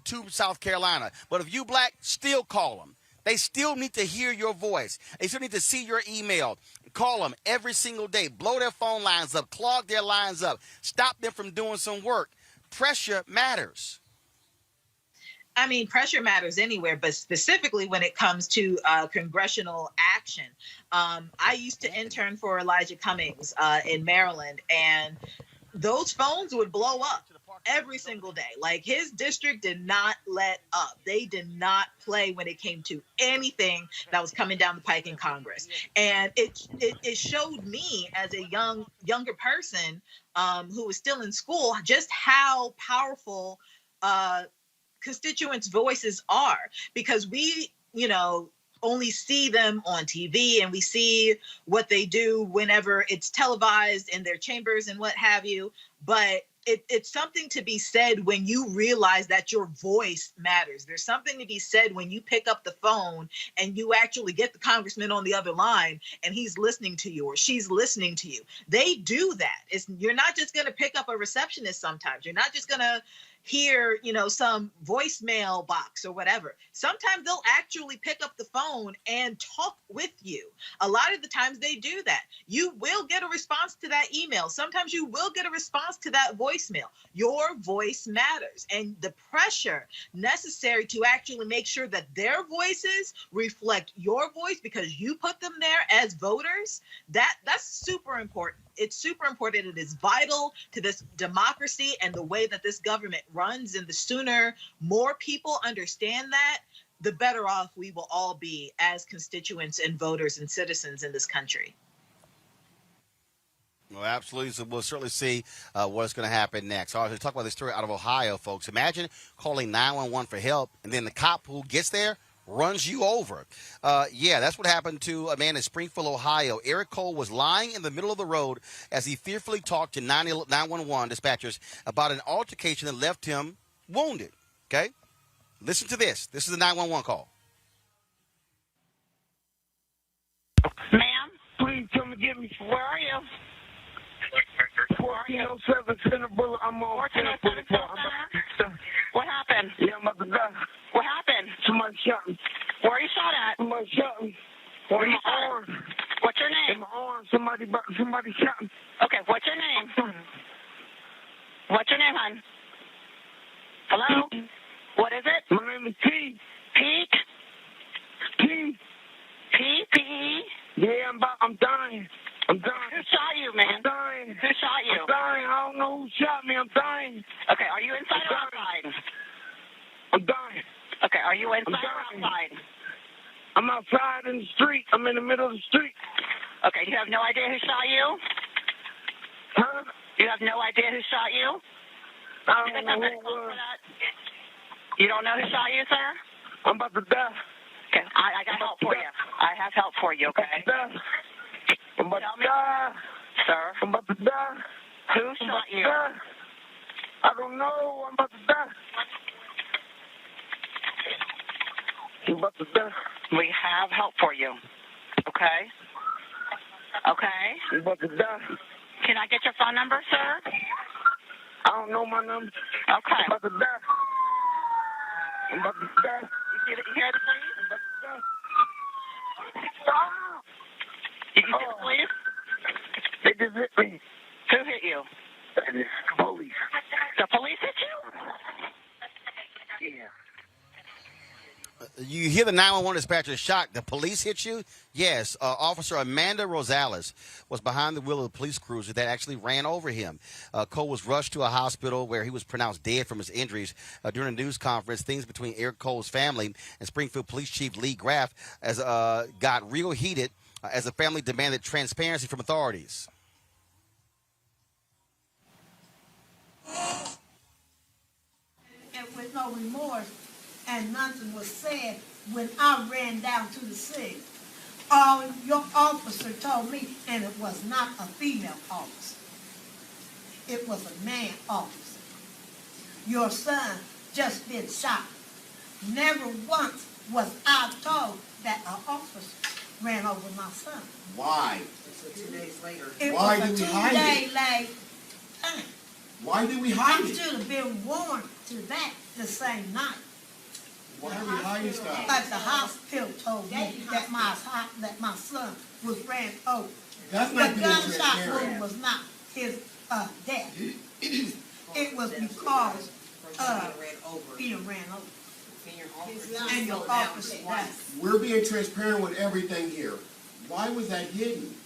2 South Carolina. But if you black, still call them. They still need to hear your voice. They still need to see your email. Call them every single day. Blow their phone lines up. Clog their lines up. Stop them from doing some work. Pressure matters. I mean, pressure matters anywhere, but specifically when it comes to congressional action. I used to intern for Elijah Cummings in Maryland, and those phones would blow up every single day. Like, his district did not let up. They did not play when it came to anything that was coming down the pike in Congress. And it showed me as a younger person who was still in school just how powerful constituents' voices are, because we, only see them on TV and we see what they do whenever it's televised in their chambers and what have you. But it's something to be said when you realize that your voice matters. There's something to be said when you pick up the phone and you actually get the congressman on the other line and he's listening to you or she's listening to you. They do that. You're not just going to pick up a receptionist sometimes. You're not just going to hear, some voicemail box or whatever. Sometimes they'll actually pick up the phone and talk with you. A lot of the times they do that. You will get a response to that email. Sometimes you will get a response to that voicemail. Your voice matters. And the pressure necessary to actually make sure that their voices reflect your voice because you put them there as voters, that's super important. It's super important. It is vital to this democracy and the way that this government runs. And the sooner more people understand that, the better off we will all be as constituents and voters and citizens in this country. Well, absolutely. So we'll certainly see what's going to happen next. All right, let's talk about this story out of Ohio, folks. Imagine calling 911 for help, and then the cop who gets there runs you over. That's what happened to a man in Springfield, Ohio. Eric Cole was lying in the middle of the road as he fearfully talked to 911 dispatchers about an altercation that left him wounded. Okay? Listen to this. This is a 911 call. Ma'am, please come and get me. Where are you? 1407 Center Boulevard. I'm on 1407 Center. What happened? Yeah, I'm about to die. What happened? Somebody shot me. Where are you shot at? Somebody shot me. Where in you my shot? arm. What's your name? In my arm. Somebody shot me. Okay, what's your name? What's your name, hon? Hello? What is it? My name is P. Pete? P. P-P-E? Yeah, I'm dying. I'm dying. Who shot you, man? I'm dying. Who shot you? I'm dying. I don't know who shot me. I'm dying. Okay, are you inside or outside? I'm dying. Okay, are you inside or outside? I'm outside in the street. I'm in the middle of the street. Okay, you have no idea who shot you? Huh? You have no idea who shot you? I don't know who it was. You don't know who shot you, sir? I'm about to die. Okay, I got help for you. I have help for you, okay? I'm about to die. Sir? I'm about to die. Who shot you? I don't know. I'm about to die. I'm about to die. We have help for you, okay? Okay? I'm about to die. Can I get your phone number, sir? I don't know my number. Okay. I'm about to die. I'm about to die. You hear the police? I'm about to die. You see the police? They just hit me. Who hit you? The police. The police hit you? Yeah. You hear the 911 dispatcher shocked. The police hit you? Yes. Officer Amanda Rosales was behind the wheel of the police cruiser that actually ran over him. Cole was rushed to a hospital where he was pronounced dead from his injuries. During a news conference, things between Eric Cole's family and Springfield Police Chief Lee Graff got real heated as the family demanded transparency from authorities. And with no remorse, and nothing was said when I ran down to the scene. Your officer told me, and it was not a female officer. It was a man officer. Your son just been shot. Never once was I told that an officer ran over my son. Why? So 2 days later. Why did we hide it? 2 day late time. Why did we hide I it? should have been warned to that the same night. Why are we hiding stuff? But the hospital told me that my son was ran over. That's not the being gunshot transparent. wound was not his death. It was because being ran over. And your officer died. We're being transparent with everything here. Why was that hidden?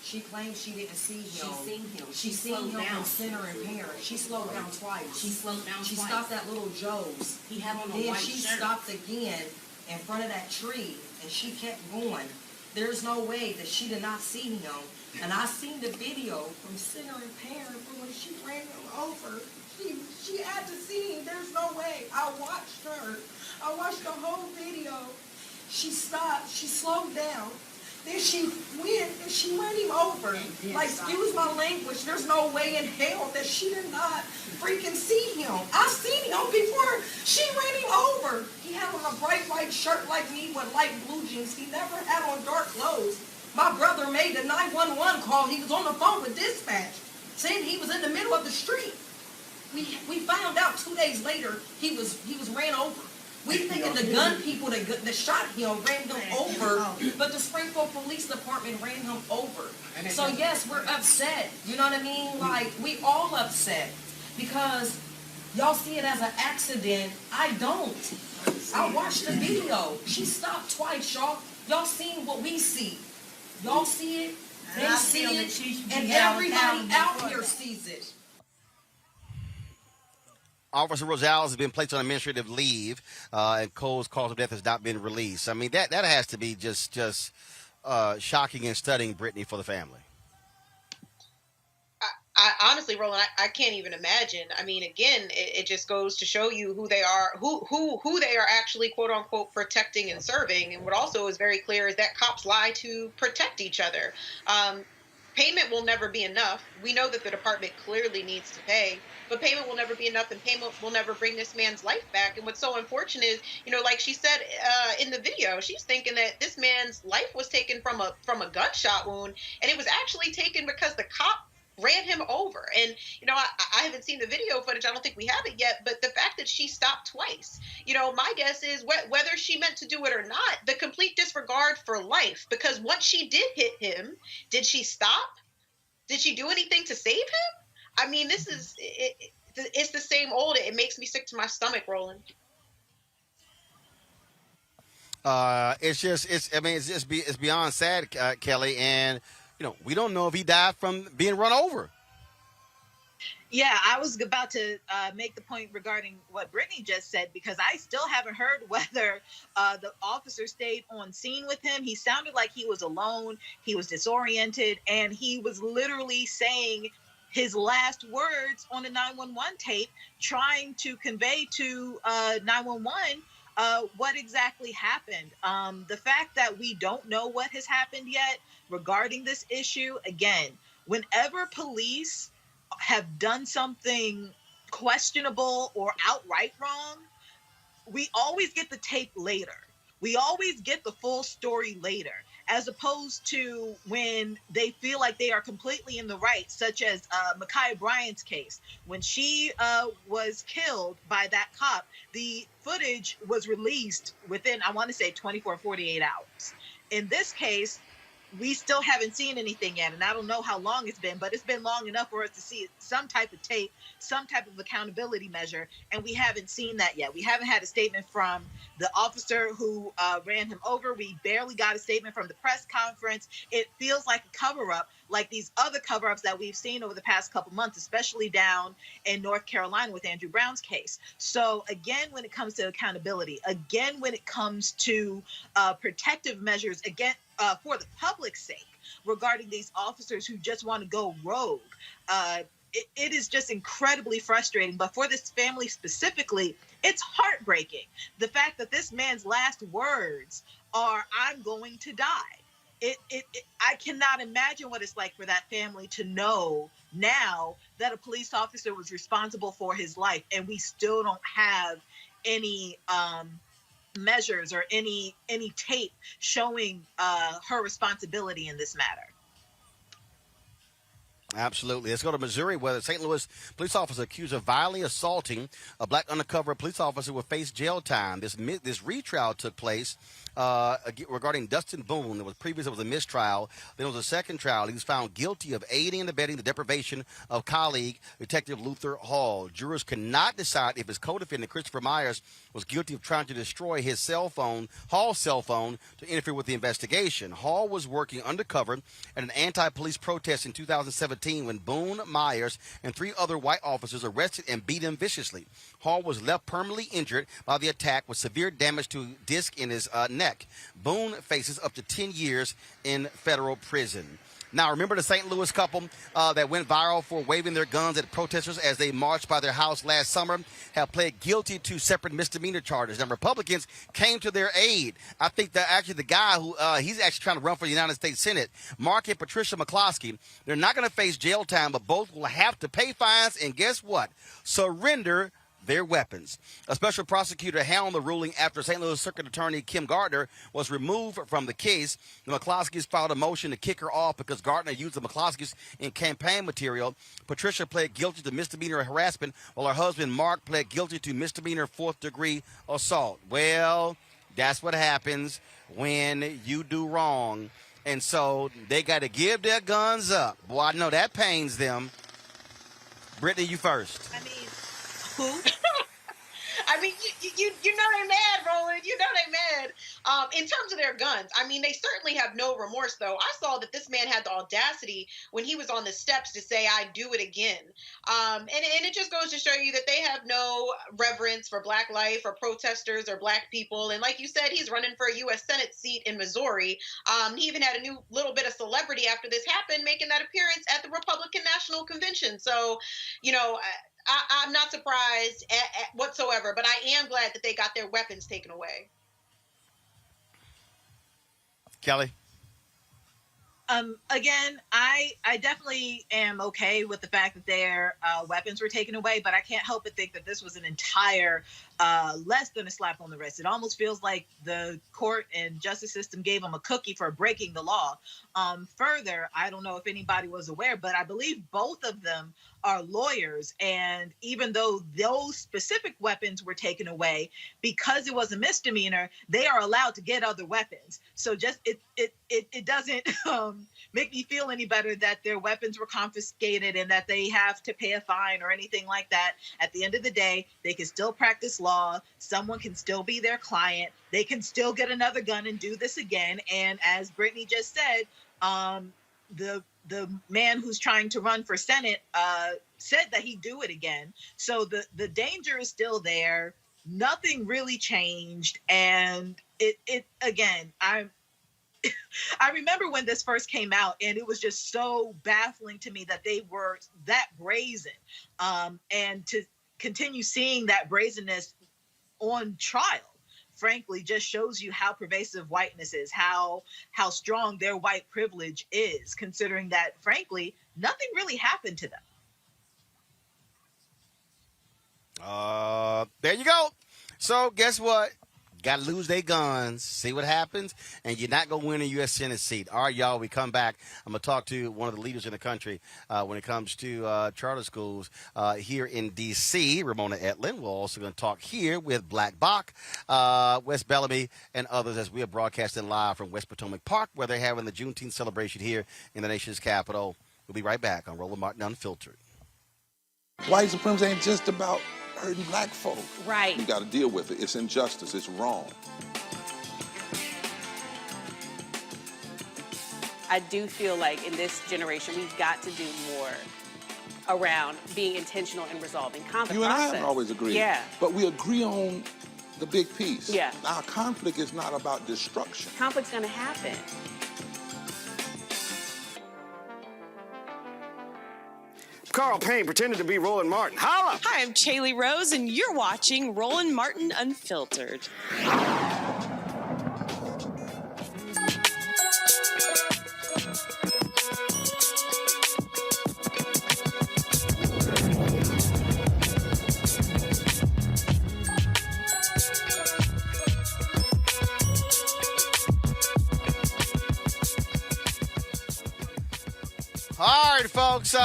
She claims she didn't see him. She seen him down. in center impaired. She slowed down twice. She slowed down She twice. stopped at Little Joe's. He had on a Then white she shirt. stopped again in front of that tree, and she kept going. There's no way that she did not see him. And I seen the video from center impaired from when she ran him over. She had to see him. There's no way. I watched her. I watched the whole video. She stopped. She slowed down. Then she went and she ran him over. Like, excuse my language, there's no way in hell that she did not freaking see him. I seen him before she ran him over. He had on a bright white shirt like me with light blue jeans. He never had on dark clothes. My brother made the 911 call. He was on the phone with dispatch, saying he was in the middle of the street. We found out 2 days later he was ran over. We thinking the gun people that shot him ran him over, but the Springfield Police Department ran him over. So yes, we're upset. You know what I mean? Like, we all upset because y'all see it as an accident. I don't. I watched the video. She stopped twice, y'all. Y'all seen what we see. Y'all see it, they see it, and everybody out here sees it. Officer Rosales has been placed on administrative leave, and Cole's cause of death has not been released. I mean, that has to be just shocking and stunning, Brittany, for the family. I honestly, Roland, I can't even imagine. I mean, again, it just goes to show you who they are, who they are actually, quote unquote, protecting and serving. And what also is very clear is that cops lie to protect each other. Payment will never be enough. We know that the department clearly needs to pay, but payment will never be enough, and payment will never bring this man's life back. And what's so unfortunate is, like she said in the video, she's thinking that this man's life was taken from a gunshot wound, and it was actually taken because the cop ran him over. And, I haven't seen the video footage. I don't think we have it yet. But the fact that she stopped twice, my guess is whether she meant to do it or not, the complete disregard for life. Because once she did hit him, did she stop? Did she do anything to save him? I mean, this is, it's the same old. It makes me sick to my stomach, Roland. It's beyond sad, Kelly. And, we don't know if he died from being run over. Yeah, I was about to make the point regarding what Brittany just said, because I still haven't heard whether the officer stayed on scene with him. He sounded like he was alone. He was disoriented, and he was literally saying his last words on the 911 tape, trying to convey to 911 what exactly happened. The fact that we don't know what has happened yet regarding this issue, again, whenever police have done something questionable or outright wrong, we always get the tape later. We always get the full story later, as opposed to when they feel like they are completely in the right, such as Ma'Khia Bryant's case. When she was killed by that cop, the footage was released within, I want to say, 24, 48 hours. In this case, we still haven't seen anything yet, and I don't know how long it's been, but it's been long enough for us to see some type of tape, some type of accountability measure, and we haven't seen that yet. We haven't had a statement from the officer who ran him over. We barely got a statement from the press conference. It feels like a cover-up, like these other cover-ups that we've seen over the past couple months, especially down in North Carolina with Andrew Brown's case. So again, when it comes to accountability, again, when it comes to protective measures, again, for the public's sake, regarding these officers who just want to go rogue, it is just incredibly frustrating. But for this family specifically, it's heartbreaking. The fact that this man's last words are, "I'm going to die." I cannot imagine what it's like for that family to know now that a police officer was responsible for his life, and we still don't have any measures or any tape showing her responsibility in this matter. Absolutely. Let's go to Missouri, where a St. Louis police officer accused of violently assaulting a black undercover police officer will face jail time. This retrial took place regarding Dustin Boone. Previously it was a mistrial. Then it was a second trial. He was found guilty of aiding and abetting the deprivation of colleague Detective Luther Hall. Jurors could not decide if his co-defendant Christopher Myers was guilty of trying to destroy his cell phone, Hall's cell phone, to interfere with the investigation. Hall was working undercover at an anti-police protest in 2017 when Boone, Myers, and 3 other white officers arrested and beat him viciously. Hall was left permanently injured by the attack with severe damage to a disc in his neck. Boone faces up to 10 years in federal prison. Now, remember the St. Louis couple that went viral for waving their guns at protesters as they marched by their house last summer have pled guilty to separate misdemeanor charges. Now, Republicans came to their aid. I think that actually the guy who he's actually trying to run for the United States Senate, Mark and Patricia McCloskey, they're not going to face jail time, but both will have to pay fines and guess what? Surrender their weapons. A special prosecutor held the ruling after St. Louis Circuit Attorney Kim Gardner was removed from the case. The McCloskeys filed a motion to kick her off because Gardner used the McCloskeys in campaign material. Patricia pled guilty to misdemeanor harassment, while her husband Mark pled guilty to misdemeanor 4th-degree assault. Well, that's what happens when you do wrong. And so they got to give their guns up. Boy, I know that pains them. Brittany, you first. I mean, who? I mean, you know they mad, Roland. You know they mad. In terms of their guns, I mean, they certainly have no remorse, though. I saw that this man had the audacity when he was on the steps to say, "I do it again." And it just goes to show you that they have no reverence for Black life or protesters or Black people. And like you said, he's running for a U.S. Senate seat in Missouri. He even had a new little bit of celebrity after this happened, making that appearance at the Republican National Convention. So, you know, I'm not surprised whatsoever, but I am glad that they got their weapons taken away. Kelly? Again, I definitely am okay with the fact that their weapons were taken away, but I can't help but think that this was an entire less than a slap on the wrist. It almost feels like the court and justice system gave them a cookie for breaking the law. Further, I don't know if anybody was aware, but I believe both of them are lawyers. And even though those specific weapons were taken away, because it was a misdemeanor, they are allowed to get other weapons. So just it doesn't make me feel any better that their weapons were confiscated and that they have to pay a fine or anything like that. At the end of the day, they can still practice law. Someone can still be their client. They can still get another gun and do this again. And as Brittany just said, the man who's trying to run for Senate said that he'd do it again. So the danger is still there. Nothing really changed. And it again, I remember when this first came out, and it was just so baffling to me that they were that brazen. And to continue seeing that brazenness on trial frankly, just shows you how pervasive whiteness is, how strong their white privilege is, considering that, frankly, nothing really happened to them. There you go. So guess what? Got to lose their guns, see what happens, and you're not going to win a U.S. Senate seat. All right, y'all, we come back. I'm going to talk to one of the leaders in the country when it comes to charter schools here in D.C., Ramona Edelin. We're also going to talk here with Black Bach, Wes Bellamy, and others as we are broadcasting live from West Potomac Park, where they're having the Juneteenth celebration here in the nation's capital. We'll be right back on Roland Martin Unfiltered. White supremacy ain't just about hurting black folk. Right. You got to deal with it. It's injustice. It's wrong. I do feel like in this generation, we've got to do more around being intentional in resolving conflict. You and I haven't always agreed. Yeah. But we agree on the big piece. Yeah. Now, conflict is not about destruction. Conflict's going to happen. Carl Payne pretended to be Roland Martin. Holla! Hi, I'm Chaley Rose, and you're watching Roland Martin Unfiltered. All right, folks.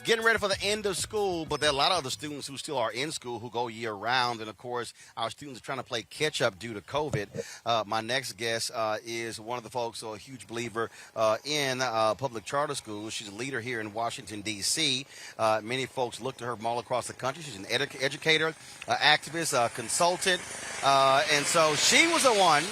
Getting ready for the end of school, but there are a lot of other students who still are in school who go year round. And of course, our students are trying to play catch up due to COVID. My next guest is one of the folks, a huge believer in public charter schools. She's a leader here in Washington, D.C. Many folks look to her from all across the country. She's an educator, activist, consultant. And so she was the one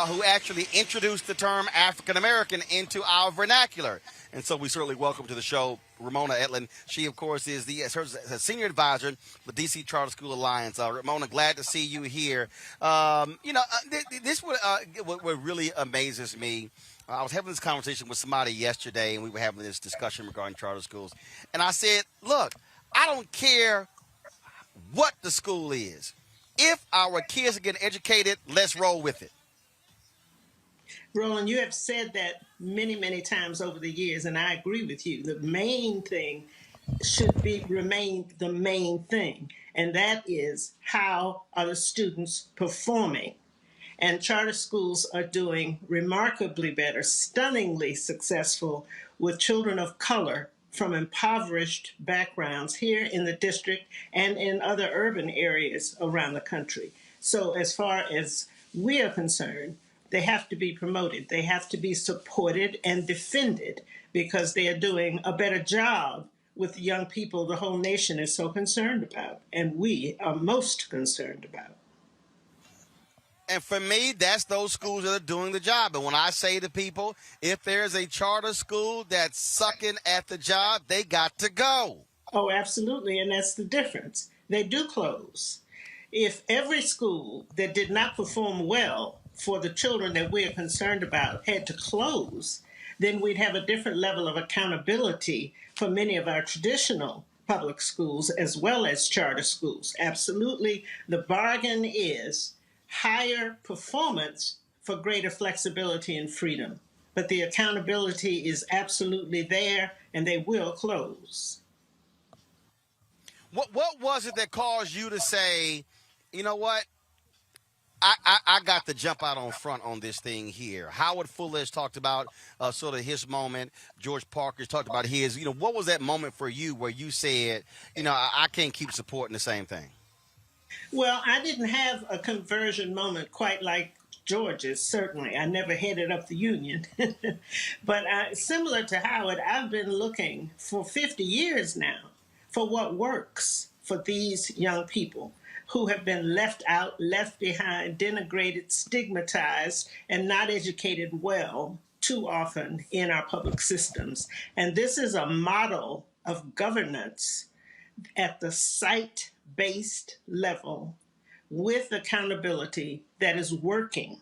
who actually introduced the term African American into our vernacular. And so we certainly welcome to the show Ramona Edelin. She, of course, is the senior advisor for D.C. Charter School Alliance. Ramona, glad to see you here. This what really amazes me. I was having this conversation with somebody yesterday, and we were having this discussion regarding charter schools. And I said, look, I don't care what the school is. If our kids are getting educated, let's roll with it. Roland, you have said that many, many times over the years, and I agree with you. The main thing should remain the main thing, and that is how are the students performing? And charter schools are doing remarkably better, stunningly successful with children of color from impoverished backgrounds here in the district and in other urban areas around the country. So as far as we are concerned, they have to be promoted. They have to be supported and defended because they are doing a better job with the young people the whole nation is so concerned about, and we are most concerned about. And for me, that's those schools that are doing the job. And when I say to people, if there's a charter school that's sucking at the job, they got to go. Oh, absolutely, and that's the difference. They do close. If every school that did not perform well for the children that we are concerned about had to close, then we'd have a different level of accountability for many of our traditional public schools as well as charter schools. Absolutely, the bargain is higher performance for greater flexibility and freedom. But the accountability is absolutely there, and they will close. What was it that caused you to say, you know what? I got to jump out on front on this thing here. Howard Fuller has talked about sort of his moment. George Parker's talked about his. What was that moment for you where you said, I can't keep supporting the same thing? Well, I didn't have a conversion moment quite like George's, certainly. I never headed up the union. But similar to Howard, I've been looking for 50 years now for what works for these young people who have been left out, left behind, denigrated, stigmatized, and not educated well too often in our public systems. And this is a model of governance at the site-based level with accountability that is working.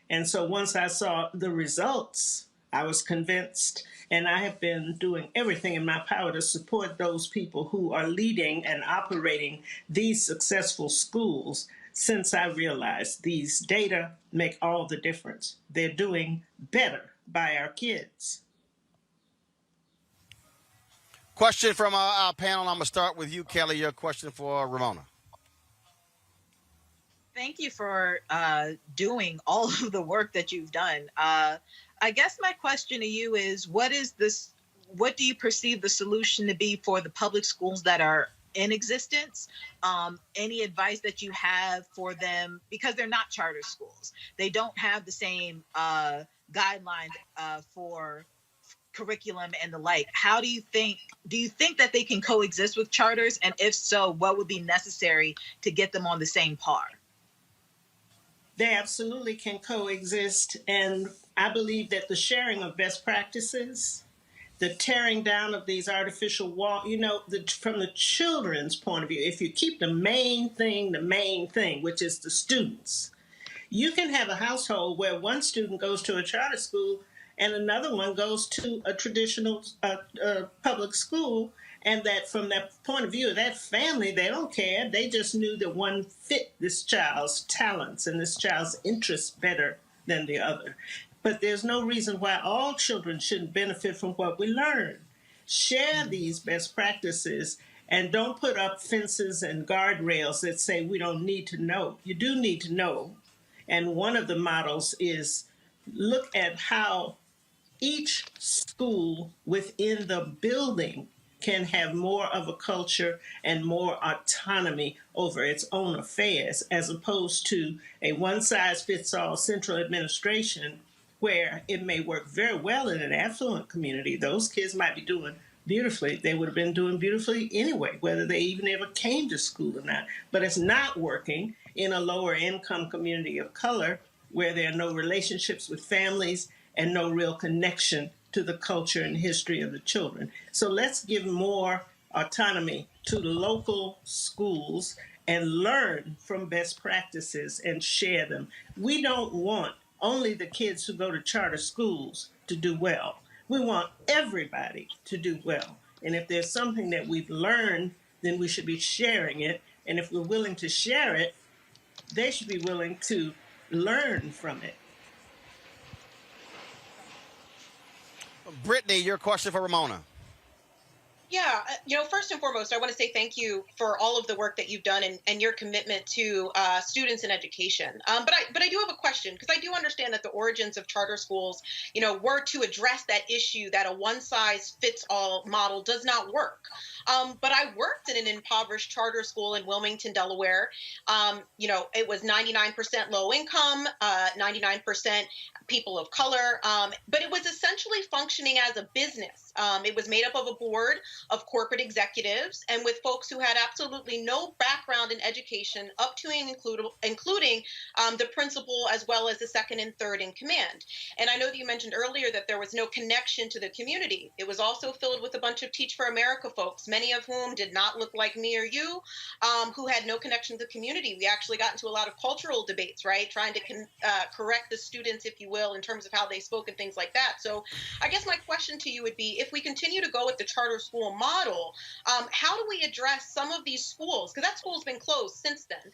And so once I saw the results, I was convinced, and I have been doing everything in my power to support those people who are leading and operating these successful schools since I realized these data make all the difference. They're doing better by our kids. Question from our panel. I'm going to start with you, Kelly. Your question for Ramona. Thank you for doing all of the work that you've done. I guess my question to you is, what do you perceive the solution to be for the public schools that are in existence? Any advice that you have for them, because they're not charter schools. They don't have the same guidelines for curriculum and the like. How do you think that they can coexist with charters? And if so, what would be necessary to get them on the same par? They absolutely can coexist. And I believe that the sharing of best practices, the tearing down of these artificial walls, from the children's point of view, if you keep the main thing, which is the students, you can have a household where one student goes to a charter school and another one goes to a traditional public school. And that from that point of view of that family, they don't care. They just knew that one fit this child's talents and this child's interests better than the other. But there's no reason why all children shouldn't benefit from what we learn. Share these best practices and don't put up fences and guardrails that say we don't need to know. You do need to know. And one of the models is look at how each school within the building can have more of a culture and more autonomy over its own affairs, as opposed to a one-size-fits-all central administration where it may work very well in an affluent community. Those kids might be doing beautifully. They would have been doing beautifully anyway, whether they even ever came to school or not. But it's not working in a lower income community of color where there are no relationships with families and no real connection to the culture and history of the children. So let's give more autonomy to the local schools and learn from best practices and share them. We don't want only the kids who go to charter schools to do well. We want everybody to do well. And if there's something that we've learned, then we should be sharing it. And if we're willing to share it, they should be willing to learn from it. Brittany, your question for Ramona. Yeah, first and foremost, I want to say thank you for all of the work that you've done and your commitment to students and education. But I do have a question, because I do understand that the origins of charter schools, were to address that issue that a one-size-fits-all model does not work. But I worked in an impoverished charter school in Wilmington, Delaware. It was 99% low income, 99% people of color, but it was essentially functioning as a business. It was made up of a board of corporate executives and with folks who had absolutely no background in education, up to and including the principal as well as the second and third in command. And I know that you mentioned earlier that there was no connection to the community. It was also filled with a bunch of Teach for America folks, many of whom did not look like me or you, who had no connection to the community. We actually got into a lot of cultural debates, right? Trying to correct the students, if you will, in terms of how they spoke and things like that. So I guess my question to you would be, if we continue to go with the charter school model, how do we address some of these schools? Because that school's been closed since then.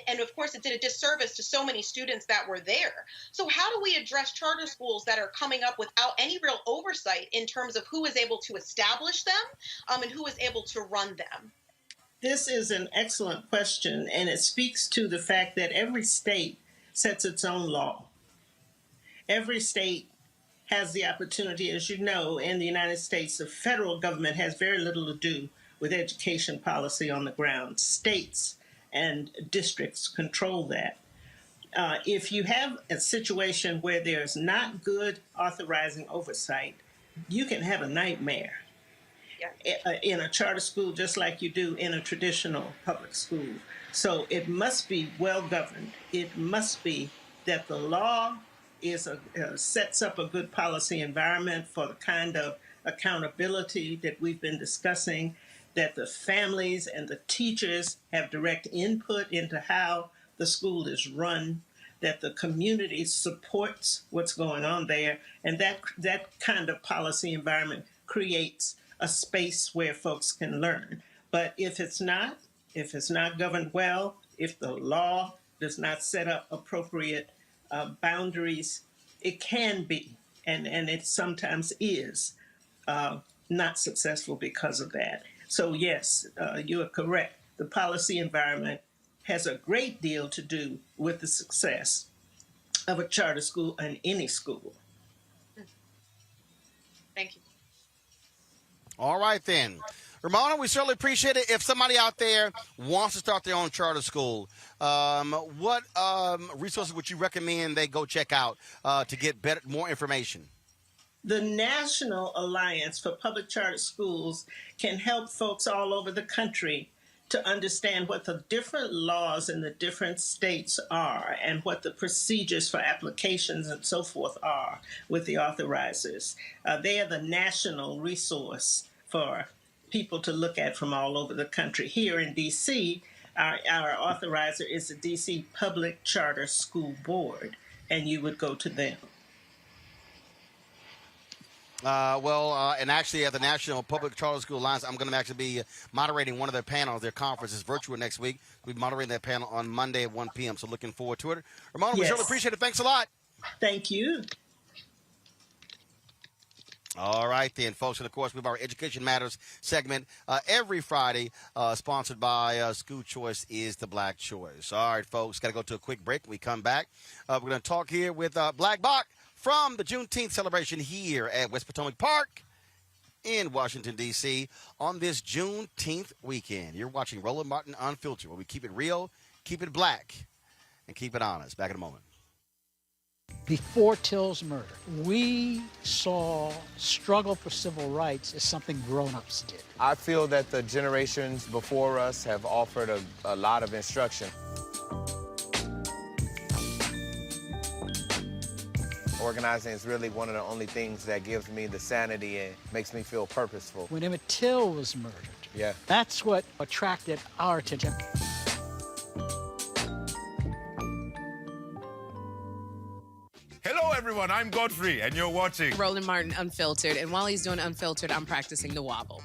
And of course, it did a disservice to so many students that were there. So how do we address charter schools that are coming up without any real oversight in terms of who is able to establish them and who is able to run them? This is an excellent question, and it speaks to the fact that every state sets its own law. Every state has the opportunity, as you know, in the United States, the federal government has very little to do with education policy on the ground. States and districts control that. If you have a situation where there's not good authorizing oversight, you can have a nightmare in a charter school just like you do in a traditional public school. So it must be well governed. It must be that the law sets up a good policy environment for the kind of accountability that we've been discussing, that the families and the teachers have direct input into how the school is run, that the community supports what's going on there, and that kind of policy environment creates a space where folks can learn. But if it's not governed well, if the law does not set up appropriate boundaries, it can be, and it sometimes is, not successful because of that. So yes, you are correct. The policy environment has a great deal to do with the success of a charter school and any school. Thank you. All right, then. Ramona, we certainly appreciate it. If somebody out there wants to start their own charter school, what resources would you recommend they go check out to get more information? The National Alliance for Public Charter Schools can help folks all over the country to understand what the different laws in the different states are and what the procedures for applications and so forth are with the authorizers. They are the national resource for people to look at from all over the country. Here in D.C., our authorizer is the D.C. Public Charter School Board, and you would go to them. And actually at the National Public Charter School Alliance, I'm going to actually be moderating one of their panels. Their conference is virtual next week. We'll be moderating that panel on Monday at 1 p.m., so looking forward to it. Ramona, we certainly appreciate it. Thanks a lot. Thank you. All right, then, folks. And, of course, we have our Education Matters segment every Friday, sponsored by School Choice is the Black Choice. All right, folks, got to go to a quick break. When we come back, we're going to talk here with Black Bach from the Juneteenth celebration here at West Potomac Park in Washington, D.C. on this Juneteenth weekend. You're watching Roland Martin Unfiltered, where we keep it real, keep it black, and keep it honest. Back in a moment. Before Till's murder, we saw struggle for civil rights as something grown-ups did. I feel that the generations before us have offered a lot of instruction. Organizing is really one of the only things that gives me the sanity and makes me feel purposeful. When Emmett Till was murdered, that's what attracted our attention. Hello, everyone. I'm Godfrey, and you're watching Roland Martin Unfiltered. And while he's doing Unfiltered, I'm practicing the wobble.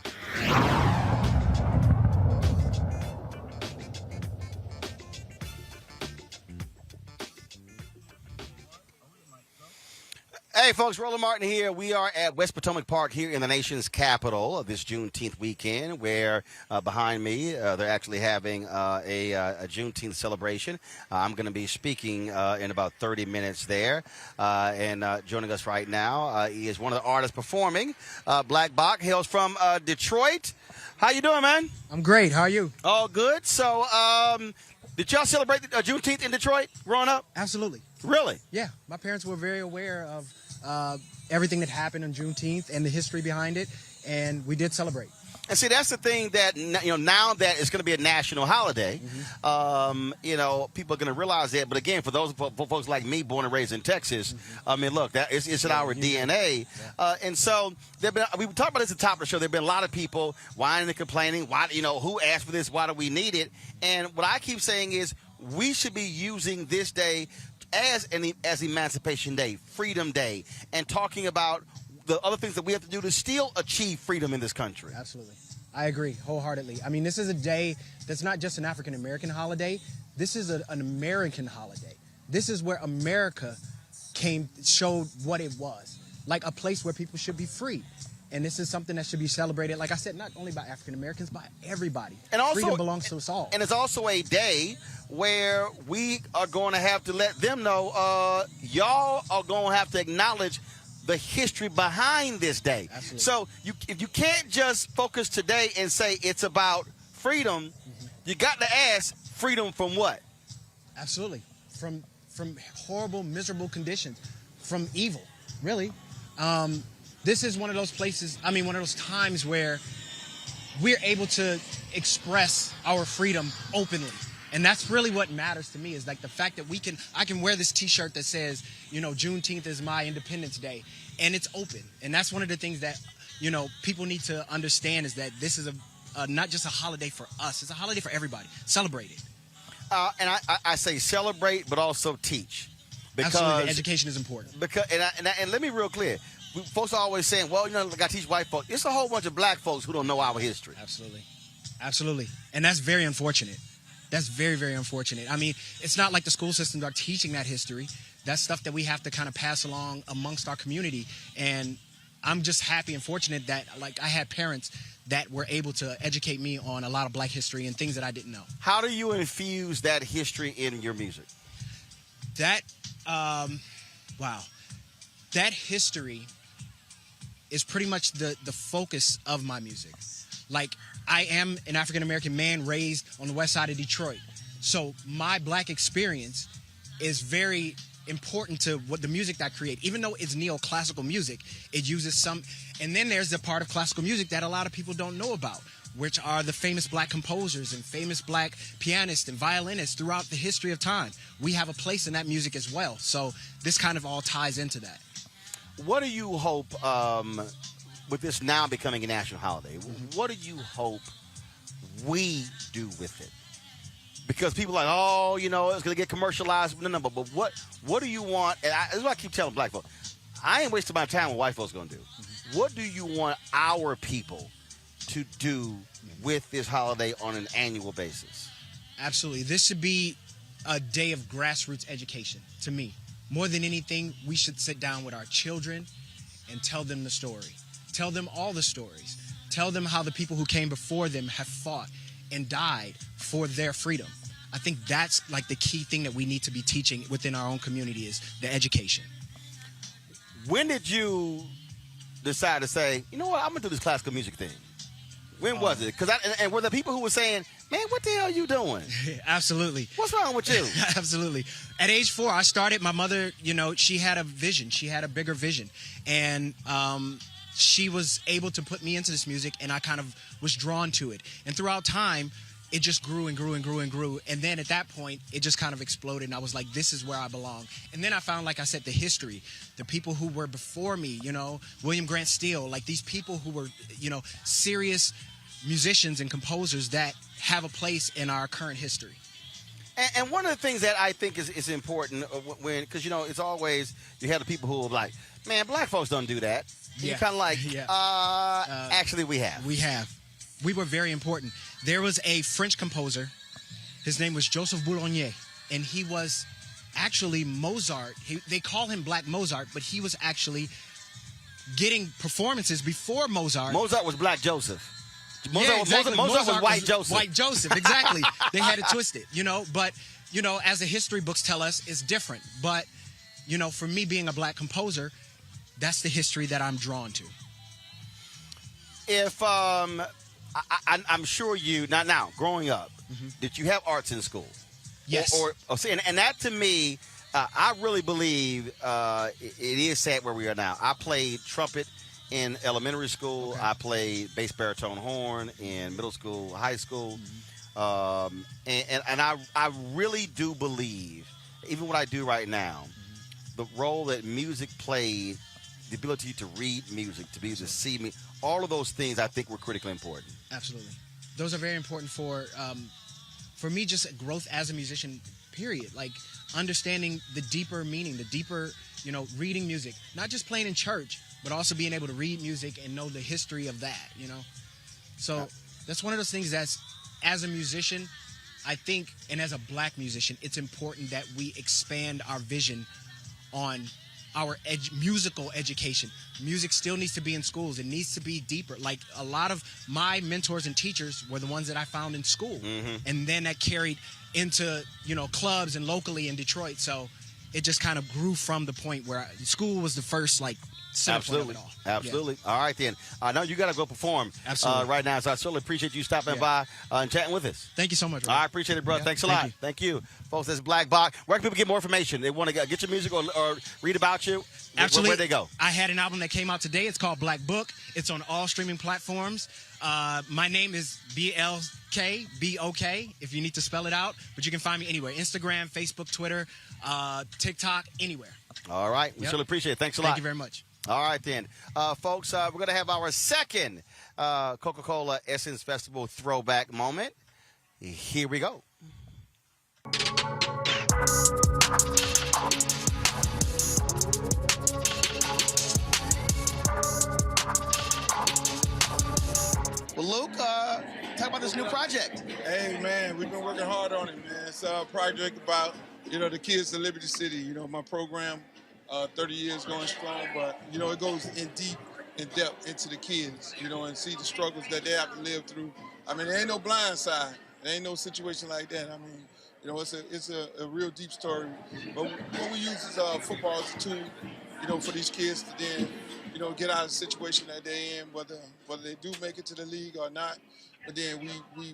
Hey, folks, Roland Martin here. We are at West Potomac Park here in the nation's capital of this Juneteenth weekend, where behind me they're actually having a Juneteenth celebration. I'm going to be speaking in about 30 minutes there. And joining us right now he is one of the artists performing. Black Bach hails from Detroit. How you doing, man? I'm great. How are you? All good. So did y'all celebrate Juneteenth in Detroit growing up? Absolutely. Really? Yeah. My parents were very aware of everything that happened on Juneteenth and the history behind it, and we did celebrate. And see, that's the thing that, now that it's going to be a national holiday, people are going to realize that. But again, for those folks like me, born and raised in Texas, I mean, look, it's in our DNA. And so we talked about this at the top of the show. There have been a lot of people whining and complaining. Why, who asked for this? Why do we need it? And what I keep saying is we should be using this day as Emancipation Day, Freedom Day, and talking about the other things that we have to do to still achieve freedom in this country. Absolutely. I agree wholeheartedly. I mean, this is a day that's not just an African-American holiday. This is an American holiday. This is where America showed what it was, like a place where people should be free. And this is something that should be celebrated, like I said, not only by African-Americans, by everybody. And also, freedom belongs to us all. And it's also a day where we are going to have to let them know, y'all are going to have to acknowledge the history behind this day. Absolutely. So if you can't just focus today and say it's about freedom, you got to ask freedom from what? Absolutely. From horrible, miserable conditions, from evil, really. This is one of those places, one of those times where we're able to express our freedom openly. And that's really what matters to me, is like the fact that I can wear this T-shirt that says, Juneteenth is my Independence Day, and it's open. And that's one of the things that, people need to understand, is that this is not just a holiday for us, it's a holiday for everybody. Celebrate it. And I say celebrate, but also teach. Because absolutely, education is important. And let me be real clear. Folks are always saying, well, I got to teach white folks. It's a whole bunch of black folks who don't know our history. Absolutely. Absolutely. And that's very unfortunate. That's very, very unfortunate. I mean, it's not like the school systems are teaching that history. That's stuff that we have to kind of pass along amongst our community. And I'm just happy and fortunate that, like, I had parents that were able to educate me on a lot of Black history and things that I didn't know. How do you infuse that history in your music? That, wow. That history is pretty much the focus of my music. Like, I am an African-American man raised on the west side of Detroit. So my Black experience is very important to what the music that I create. Even though it's neoclassical music, it uses some, and then there's the part of classical music that a lot of people don't know about, which are the famous Black composers and famous Black pianists and violinists throughout the history of time. We have a place in that music as well. So this kind of all ties into that. What do you hope, with this now becoming a national holiday, what do you hope we do with it? Because people are like, oh, you know, it's going to get commercialized. No, but what do you want? And this is what I keep telling Black folks. I ain't wasting my time what white folks going to do. What do you want our people to do with this holiday on an annual basis? Absolutely. This should be a day of grassroots education to me. More than anything, we should sit down with our children and tell them the story. Tell them all the stories. Tell them how the people who came before them have fought and died for their freedom. I think that's like the key thing that we need to be teaching within our own community is the education. When did you decide to say, you know what, I'm going to do this classical music thing? When was it? And were there people who were saying, man, what the hell are you doing? Absolutely. What's wrong with you? Absolutely. At age 4, I started. My mother, you know, she had a vision. She had a bigger vision. And she was able to put me into this music, and I kind of was drawn to it. And throughout time, it just grew and grew and grew and grew. And then at that point, it just kind of exploded, and I was like, this is where I belong. And then I found, like I said, the history, the people who were before me, you know, William Grant Steele, like these people who were, you know, serious musicians and composers that have a place in our current history. And one of the things that I think is important when, because, you know, it's always, you have the people who are like, man, Black folks don't do that. Yeah. You're kind of like, actually we have. We have. We were very important. There was a French composer. His name was Joseph Boulanger, and he was actually Mozart. They call him Black Mozart, but he was actually getting performances before Mozart. Mozart was Black Joseph. Mozart was White Joseph. White Joseph, exactly. They had it twisted, you know. But, you know, as the history books tell us, it's different. But, you know, for me being a Black composer, that's the history that I'm drawn to. If I'm sure you now growing up, did you have arts in school? Yes. And that to me, I really believe it is sad where we are now. I played trumpet in elementary school. Okay. I played bass baritone horn in middle school, high school, and I really do believe, even what I do right now, the role that music played. The ability to read music, to be able to see me, all of those things I think were critically important. Absolutely. Those are very important for me, just growth as a musician, period. Like understanding the deeper meaning, the deeper, you know, reading music, not just playing in church, but also being able to read music and know the history of that, you know? So that's one of those things that's, as a musician, I think, and as a Black musician, it's important that we expand our vision on our musical education. Music still needs to be in schools. It needs to be deeper. Like a lot of my mentors and teachers were the ones that I found in school. And then that carried into, you know, clubs and locally in Detroit. So it just kind of grew from the point where school was the first, like, Absolutely. Absolutely. Yeah. All right, then. I know you got to go perform right now, so I certainly appreciate you stopping by and chatting with us. Thank you so much, Roland. I appreciate it, bro. Thanks a lot. Thank you. Folks, that's Black Box. Where can people get more information? They want to get your music or read about you? Absolutely. Where'd they go? I had an album that came out today. It's called Black Book. It's on all streaming platforms. My name is BLKBOK, if you need to spell it out. But you can find me anywhere. Instagram, Facebook, Twitter, TikTok, anywhere. All right. We surely appreciate it. Thanks a lot. Thank you very much. All right, then. Folks, we're going to have our second Coca-Cola Essence Festival throwback moment. Here we go. Well, Luke, talk about this new project. Hey, man, we've been working hard on morning, man. It's a project about, the kids of Liberty City. My program, 30 years going strong, but, it goes in depth into the kids, and see the struggles that they have to live through. I mean, there ain't no blind side. There ain't no situation like that. I mean, it's a real deep story. But what we use is football as a tool, for these kids to then, get out of the situation that they're in, whether they do make it to the league or not. But then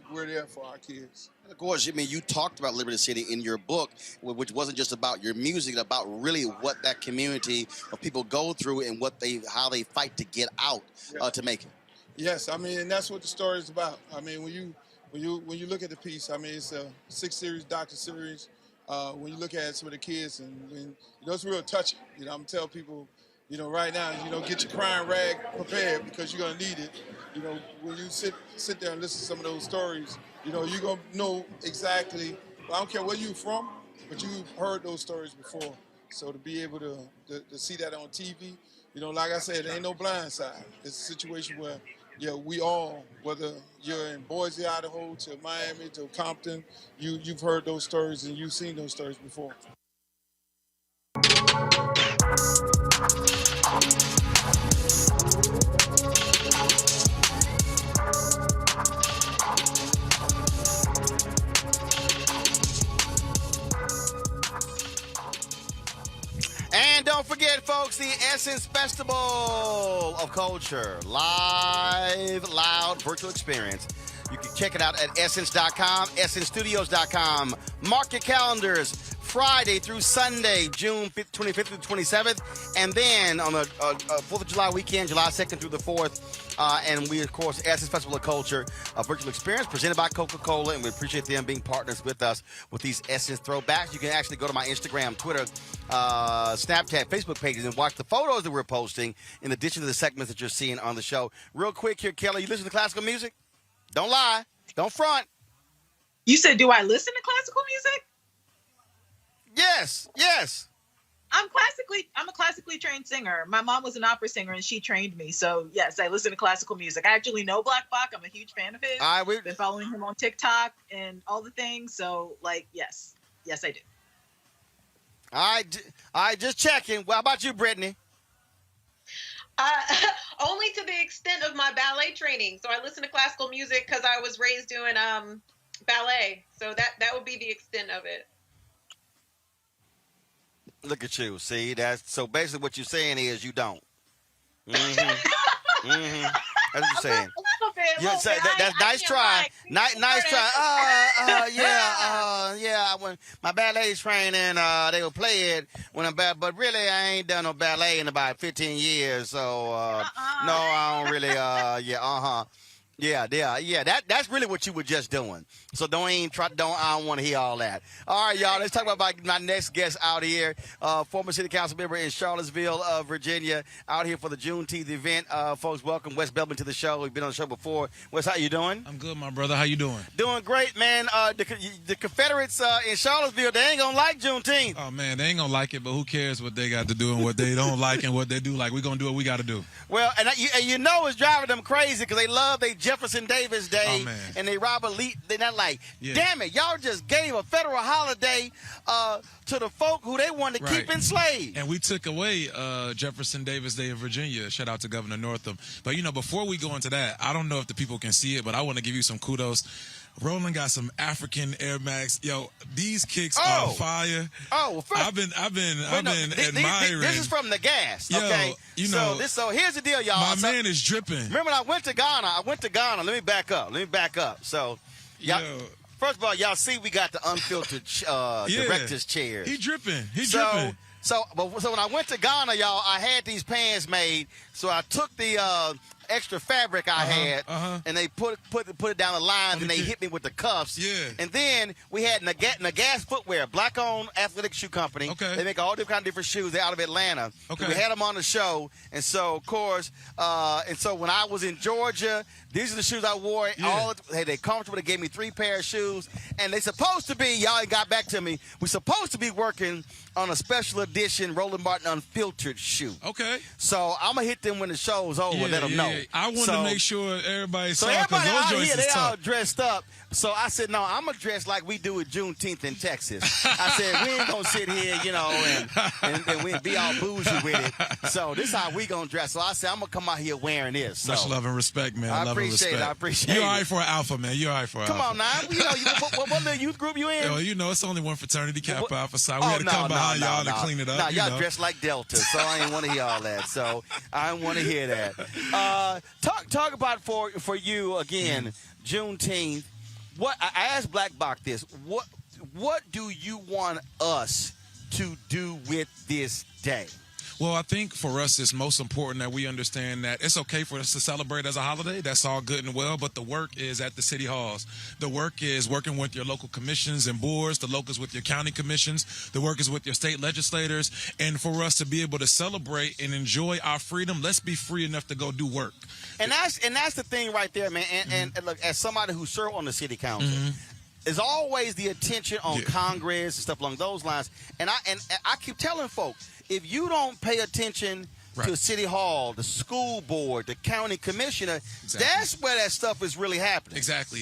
we're there for our kids. Of course, I mean, you talked about Liberty City in your book, which wasn't just about your music, about really what that community of people go through and how they fight to get out to make it. Yes, I mean, and that's what the story is about. I mean, when you look at the piece, I mean, it's a 6-series docu-series. When you look at some of the kids, and it's real touching. I'm telling people, right now, get your crying rag prepared because you're gonna need it. When you sit there and listen to some of those stories, you're gonna know exactly. I don't care where you're from, but you've heard those stories before. So to be able to see that on TV, like I said, there ain't no blind side. It's a situation where, we all, whether you're in Boise, Idaho, to Miami, to Compton, you've heard those stories and you've seen those stories before. And don't forget, folks, the Essence Festival of Culture, live, loud, virtual experience. You can check it out at essence.com, essencestudios.com. Mark your calendars, Friday through Sunday, June 25th through 27th. And then on the 4th of July weekend, July 2nd through the 4th. And we, of course, Essence Festival of Culture, a virtual experience presented by Coca-Cola. And we appreciate them being partners with us with these Essence throwbacks. You can actually go to my Instagram, Twitter, Snapchat, Facebook pages and watch the photos that we're posting in addition to the segments that you're seeing on the show. Real quick here, Kelly, you listen to classical music? Don't lie. Don't front. You said, do I listen to classical music? Yes. I'm a classically trained singer. My mom was an opera singer and she trained me. So yes, I listen to classical music. I actually know Black Bach. I'm a huge fan of his. I've been following him on TikTok and all the things. So yes, I do. All right, just checking. Well, how about you, Brittany? Only to the extent of my ballet training. So I listen to classical music because I was raised doing ballet. So that would be the extent of it. Look at you. See, so basically what you're saying is you don't. That's what you're saying. That's nice try. Nice try. Yeah. When my ballet training, they would play it when I'm bad, but really I ain't done no ballet in about 15 years. So no, I don't really. Yeah. That's really what you were just doing. So I don't want to hear all that. All right, y'all. Let's talk about my next guest out here. Former city council member in Charlottesville, Virginia, out here for the Juneteenth event. Folks, welcome Wes Belbin to the show. We've been on the show before. Wes, how you doing? I'm good, my brother. How you doing? Doing great, man. The Confederates in Charlottesville, they ain't gonna like Juneteenth. Oh man, they ain't gonna like it, but who cares what they got to do and what they don't like and what they do like. We're gonna do what we got to do. Well, and it's driving them crazy because they love their Jefferson Davis Day and they Robert Lee. They're not like, damn it, y'all just gave a federal holiday to the folk who they wanted to keep enslaved. And we took away Jefferson Davis Day in Virginia. Shout out to Governor Northam. But, before we go into that, I don't know if the people can see it, but I want to give you some kudos. Roland got some African Air Max. Yo, these kicks are fire. Oh, well, I've been admiring. This is from the gas. Okay, so here's the deal, y'all. My man is dripping. Remember, when I went to Ghana. Let me back up. So, y'all, first of all, y'all see we got the unfiltered director's chairs. He dripping. Dripping. So when I went to Ghana, y'all, I had these pants made. So I took the extra fabric I had, and they put it down the lines, and they hit me with the cuffs. Yeah. And then we had Nagas Footwear, black-owned athletic shoe company. Okay. They make all different shoes. They're out of Atlanta. Okay. We had them on the show, and so of course, when I was in Georgia, these are the shoes I wore. Yeah. They comfortable. They gave me 3 pair of shoes, and they supposed to be. Y'all ain't got back to me. We're supposed to be working on a special edition Roland Martin Unfiltered shoot. Okay. So I'm gonna hit them when the show's over. Let them know. Yeah. I want to make sure everybody saw. So everybody those out joints here, is they all tough. dressed up. So I said, no, I'm gonna dress like we do with Juneteenth in Texas. I said, we ain't gonna sit here, and we be all bougie with it. So this is how we gonna dress. So I said, I'm gonna come out here wearing this. So. Much love and respect, man. I love and appreciate respect. it. I appreciate it. You're all right for an alpha, man. You're all right for an Come alpha. on now. What little youth group you in? It's only one fraternity, Kappa Alpha Psi. We had to come behind y'all to clean it up. Nah, y'all dressed like Delta, so I ain't want to hear all that. So I didn't want to hear that. Talk about for you again, Juneteenth. What I asked Black Bach this. What do you want us to do with this day? Well, I think for us, it's most important that we understand that it's okay for us to celebrate as a holiday. That's all good and well, but the work is at the city halls. The work is working with your local commissions and boards. The work is with your county commissions. The work is with your state legislators. And for us to be able to celebrate and enjoy our freedom, let's be free enough to go do work. And that's the thing right there, man. And look, as somebody who served on the city council, there's always the attention on Congress and stuff along those lines. And I keep telling folks, if you don't pay attention to City Hall, the school board, the county commissioner, that's where that stuff is really happening. Exactly.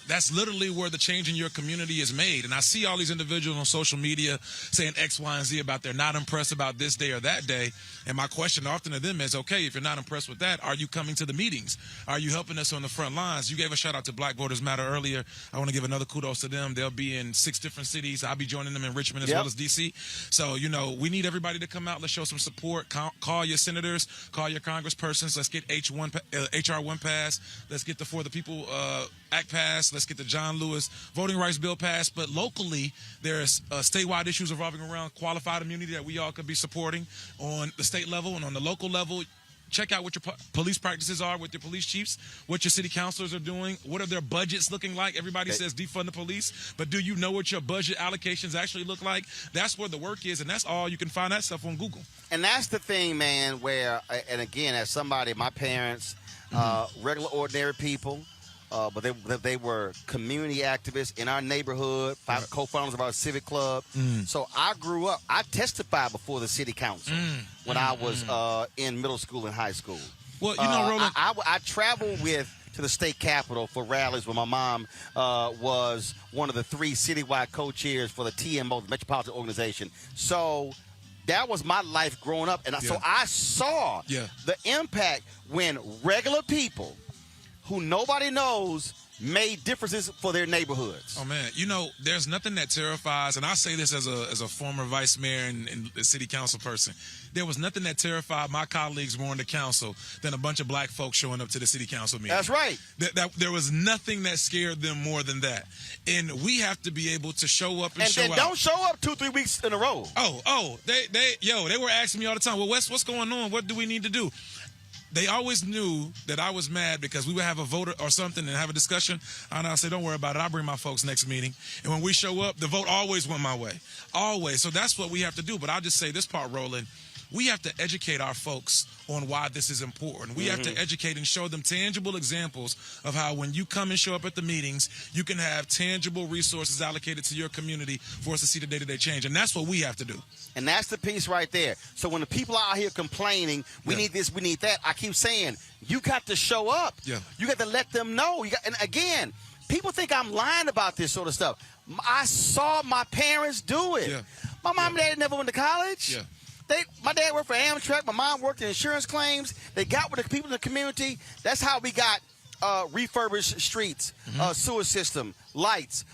That's literally where the change in your community is made. And I see all these individuals on social media saying X, Y, and Z about they're not impressed about this day or that day. And my question often to them is, okay, if you're not impressed with that, are you coming to the meetings? Are you helping us on the front lines? You gave a shout out to Black Voters Matter earlier. I want to give another kudos to them. They'll be in 6 different cities. I'll be joining them in Richmond as well as D.C. So, we need everybody to come out. Let's show some support. Call your senators. Call your congresspersons. Let's get HR 1 passed. Let's get the For the People Act passed. Let's get the John Lewis Voting Rights Bill passed. But locally, there's statewide issues revolving around qualified immunity that we all could be supporting on the state level and on the local level. Check out what your police practices are with your police chiefs, what your city councilors are doing, what are their budgets looking like. Everybody says defund the police, but do you know what your budget allocations actually look like? That's where the work is, and that's all. You can find that stuff on Google. And that's the thing, man, where, and again, as somebody, my parents, regular, ordinary people, but they were community activists in our neighborhood, co-founders of our civic club. So I grew up, I testified before the city council when I was in middle school and high school. Well, Roland, I traveled to the state capitol for rallies when my mom was one of the 3 citywide co-chairs for the TMO, the Metropolitan Organization. So that was my life growing up. And so I saw the impact when regular people who nobody knows made differences for their neighborhoods. Oh, man. There's nothing that terrifies, and I say this as a former vice mayor and a city council person, there was nothing that terrified my colleagues more on the council than a bunch of black folks showing up to the city council meeting. That's right. There was nothing that scared them more than that. And we have to be able to show up and show out. And don't show up 2-3 weeks in a row. They were asking me all the time, well, Wes, what's going on? What do we need to do? They always knew that I was mad because we would have a vote or something and have a discussion. And I'll say, don't worry about it. I'll bring my folks next meeting. And when we show up, the vote always went my way. Always. So that's what we have to do. But I'll just say this part, Roland. We have to educate our folks on why this is important. We have to educate and show them tangible examples of how when you come and show up at the meetings, you can have tangible resources allocated to your community for us to see the day-to-day change. And that's what we have to do. And that's the piece right there. So when the people are out here complaining, we need this, we need that, I keep saying, you got to show up. You got to let them know. And again, people think I'm lying about this sort of stuff. I saw my parents do it. My mom and dad never went to college. My dad worked for Amtrak. My mom worked in insurance claims. They got with the people in the community. That's how we got refurbished streets, sewer system, lights,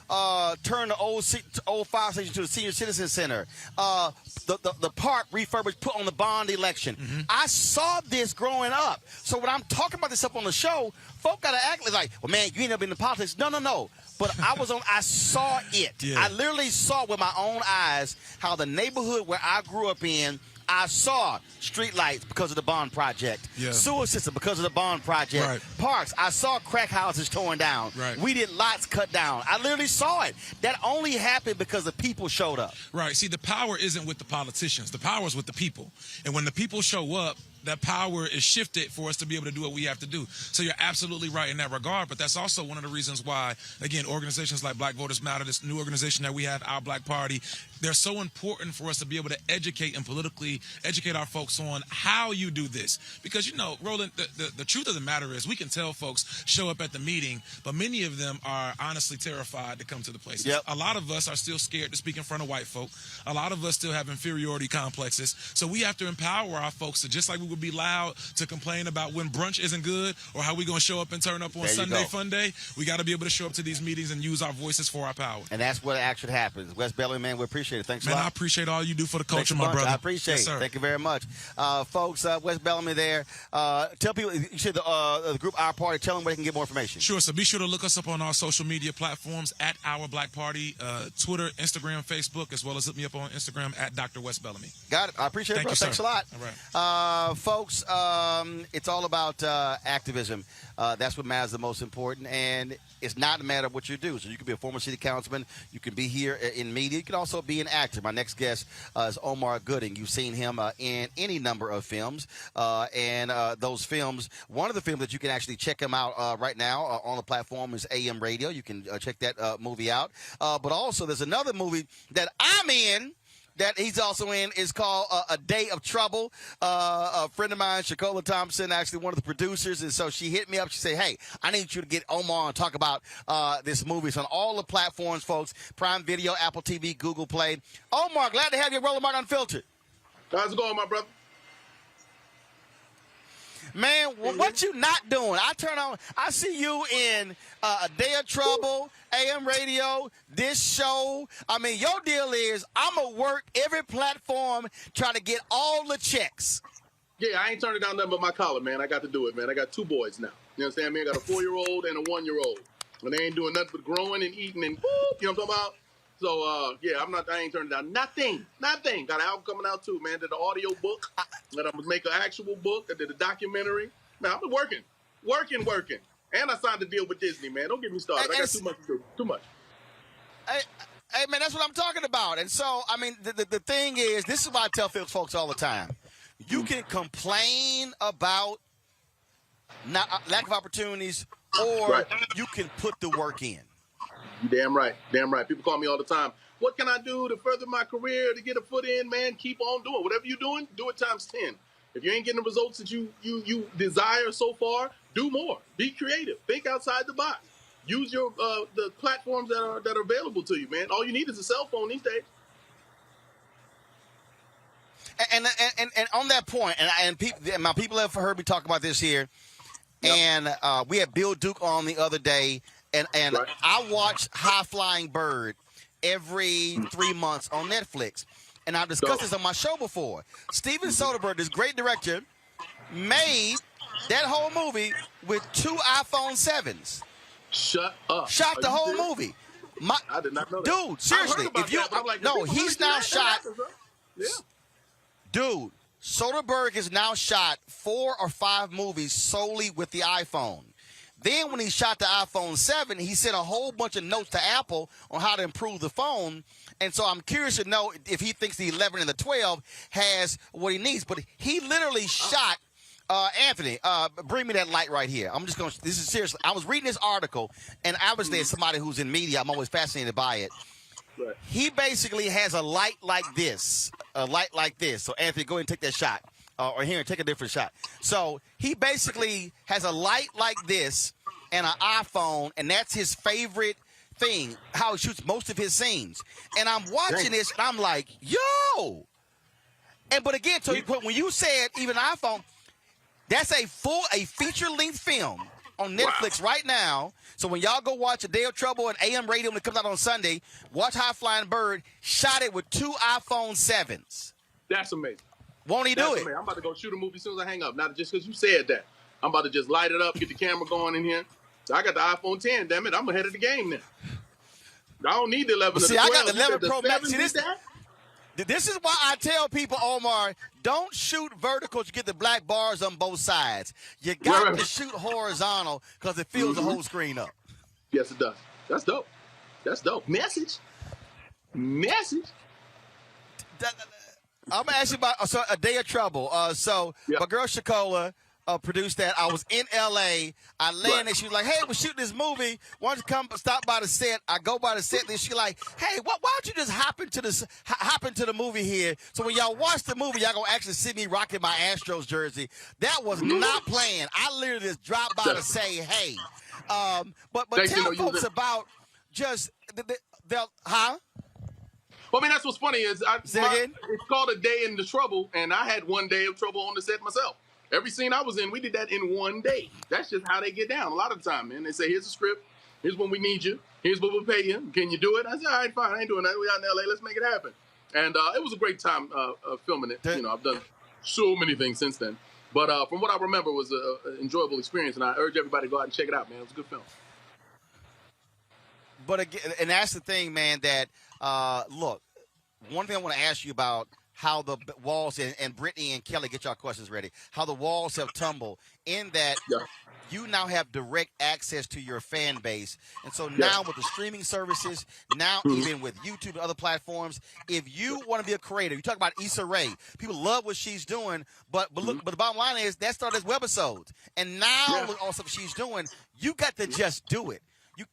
turn the old fire station to the senior citizen center, the park refurbished, put on the bond election. I saw this growing up. So when I'm talking about this stuff on the show, folk got to act like, well, man, you ain't never been in politics. No. But I saw it. I literally saw with my own eyes how the neighborhood where I grew up in, I saw street lights because of the bond project, sewer system because of the bond project, parks. I saw crack houses torn down. We did lots cut down. I literally saw it. That only happened because the people showed up. Right. See, the power isn't with the politicians. The power is with the people. And when the people show up, that power is shifted for us to be able to do what we have to do. So you're absolutely right in that regard. But that's also one of the reasons why, again, organizations like Black Voters Matter, this new organization that we have, Our Black Party, they're so important for us to be able to educate and politically educate our folks on how you do this. Because, you know, Roland, the truth of the matter is we can tell folks show up at the meeting, but many of them are honestly terrified to come to the places. Yep. A lot of us are still scared to speak in front of white folk. A lot of us still have inferiority complexes. So we have to empower our folks to, just like we would be loud to complain about when brunch isn't good or how we going to show up and turn up on Sunday Fun Day, we got to be able to show up to these meetings and use our voices for our power. And that's what actually happens. Wes Bellamy, man, we appreciate it. Thanks a lot. Man, I appreciate all you do for the culture, my brother. I appreciate it. Thank you very much. Folks, Wes Bellamy there. Tell people, you said the group Our Party, tell them where they can get more information. Sure, so be sure to look us up on our social media platforms at Our Black Party, Twitter, Instagram, Facebook, as well as hit me up on Instagram at Dr. Wes Bellamy. Got it. I appreciate it, bro. Thanks a lot. All right. Folks, it's all about activism. That's what matters the most important, and it's not a matter of what you do. So you can be a former city councilman. You can be here in media. You can also be an actor. My next guest is Omar Gooding. You've seen him in any number of films, and those films, one of the films that you can actually check him out right now on the platform is AM Radio. You can check that movie out. But also there's another movie that I'm in that he's also in is called A Day of Trouble. A friend of mine, Shakola Thompson, actually one of the producers, and so she hit me up. She said, hey, I need you to get Omar and talk about this movie. It's on all the platforms, folks. Prime Video, Apple TV, Google Play. Omar, glad to have you, Roland Martin Unfiltered. How's it going, my brother? Man, what you not doing? I turn on, I see you in A Day of Trouble, AM Radio, this show. I mean, your deal is I'm going to work every platform, try to get all the checks. Yeah, I ain't turning down nothing but my collar, man. I got to do it, man. I got two boys now. You know what I'm saying? I got a 4-year-old and a 1-year-old. And they ain't doing nothing but growing and eating and, you know what I'm talking about? So, yeah, I ain't turning down nothing. Got an album coming out, too, man. Did an audio book. That I'm going to make an actual book. I did a documentary. Man, I've been working. And I signed a deal with Disney, man. Don't get me started. I got too much to do. Too much. Hey, man, that's what I'm talking about. And so, I mean, the thing is, this is why I tell folks all the time. You can complain about lack of opportunities, or you can put the work in. You damn right. People call me all the time. What can I do to further my career, to get a foot in, man? Keep on doing. Whatever you're doing, do it times 10. If you ain't getting the results that you desire so far, do more. Be creative. Think outside the box. Use your the platforms that are available to you, man. All you need is a cell phone these days. And on that point, and my people have heard me talk about this here, and we had Bill Duke on the other day, and I watch High Flying Bird every 3 months on Netflix, and I've discussed this on my show before. Steven Soderbergh, this great director, made that whole movie with 2 iPhone 7s. Shut up. Shot the whole movie. I did not know that. Dude, seriously, if you he's now shot. Yeah. Dude, Soderbergh has now shot 4 or 5 movies solely with the iPhone. Then when he shot the iPhone 7, he sent a whole bunch of notes to Apple on how to improve the phone. And so I'm curious to know if he thinks the 11 and the 12 has what he needs. But he literally shot, Anthony, bring me that light right here. This is seriously. I was reading this article, and obviously as somebody who's in media, I'm always fascinated by it. Right. He basically has a light like this. So, Anthony, go ahead and take that shot. Or here, take a different shot. So he basically has a light like this and an iPhone, and that's his favorite thing, how he shoots most of his scenes. And I'm watching this, and I'm like, yo! But again, so when you said even iPhone, that's a feature-length film on Netflix right now. So when y'all go watch A Day of Trouble and AM Radio when it comes out on Sunday, watch High Flying Bird, shot it with 2 iPhone 7s. That's amazing. Won't he do it? Amazing. I'm about to go shoot a movie as soon as I hang up. Not just because you said that. I'm about to just light it up, get the camera going in here. So I got the iPhone 10, damn it. I'm ahead of the game now. I don't need the 11 or the 12. I got the 11 Pro Max. See, this is why I tell people, Omar, don't shoot vertical to get the black bars on both sides. You got to shoot horizontal because it fills the whole screen up. Yes, it does. That's dope. Message. I'm gonna ask you about A Day of Trouble. My girl Shakola produced that. I was in L.A. I landed. She was like, "Hey, we're shooting this movie. Why don't you come stop by the set?" I go by the set. Then she like, "Hey, why don't you just hop into the movie here? So when y'all watch the movie, y'all gonna actually see me rocking my Astros jersey." That was not planned. I literally just dropped by to say, "Hey." But tell folks about just huh? Well, I mean, that's what's funny is it's called A Day in the Trouble, and I had one day of trouble on the set myself. Every scene I was in, we did that in one day. That's just how they get down a lot of the time, man. They say, here's the script. Here's when we need you. Here's what we'll pay you. Can you do it? I said, all right, fine. I ain't doing that. We out in L.A. Let's make it happen. And it was a great time filming it. You know, I've done so many things since then. But from what I remember, it was an enjoyable experience, and I urge everybody to go out and check it out, man. It was a good film. But again, and that's the thing, man, that, look, one thing I want to ask you about how the walls, and Brittany and Kelly, get y'all questions ready, how the walls have tumbled in that you now have direct access to your fan base. And so now with the streaming services, now even with YouTube and other platforms, if you want to be a creator, you talk about Issa Rae, people love what she's doing, but look, but the bottom line is that started as webisodes. And now with all stuff she's doing, you got to just do it. You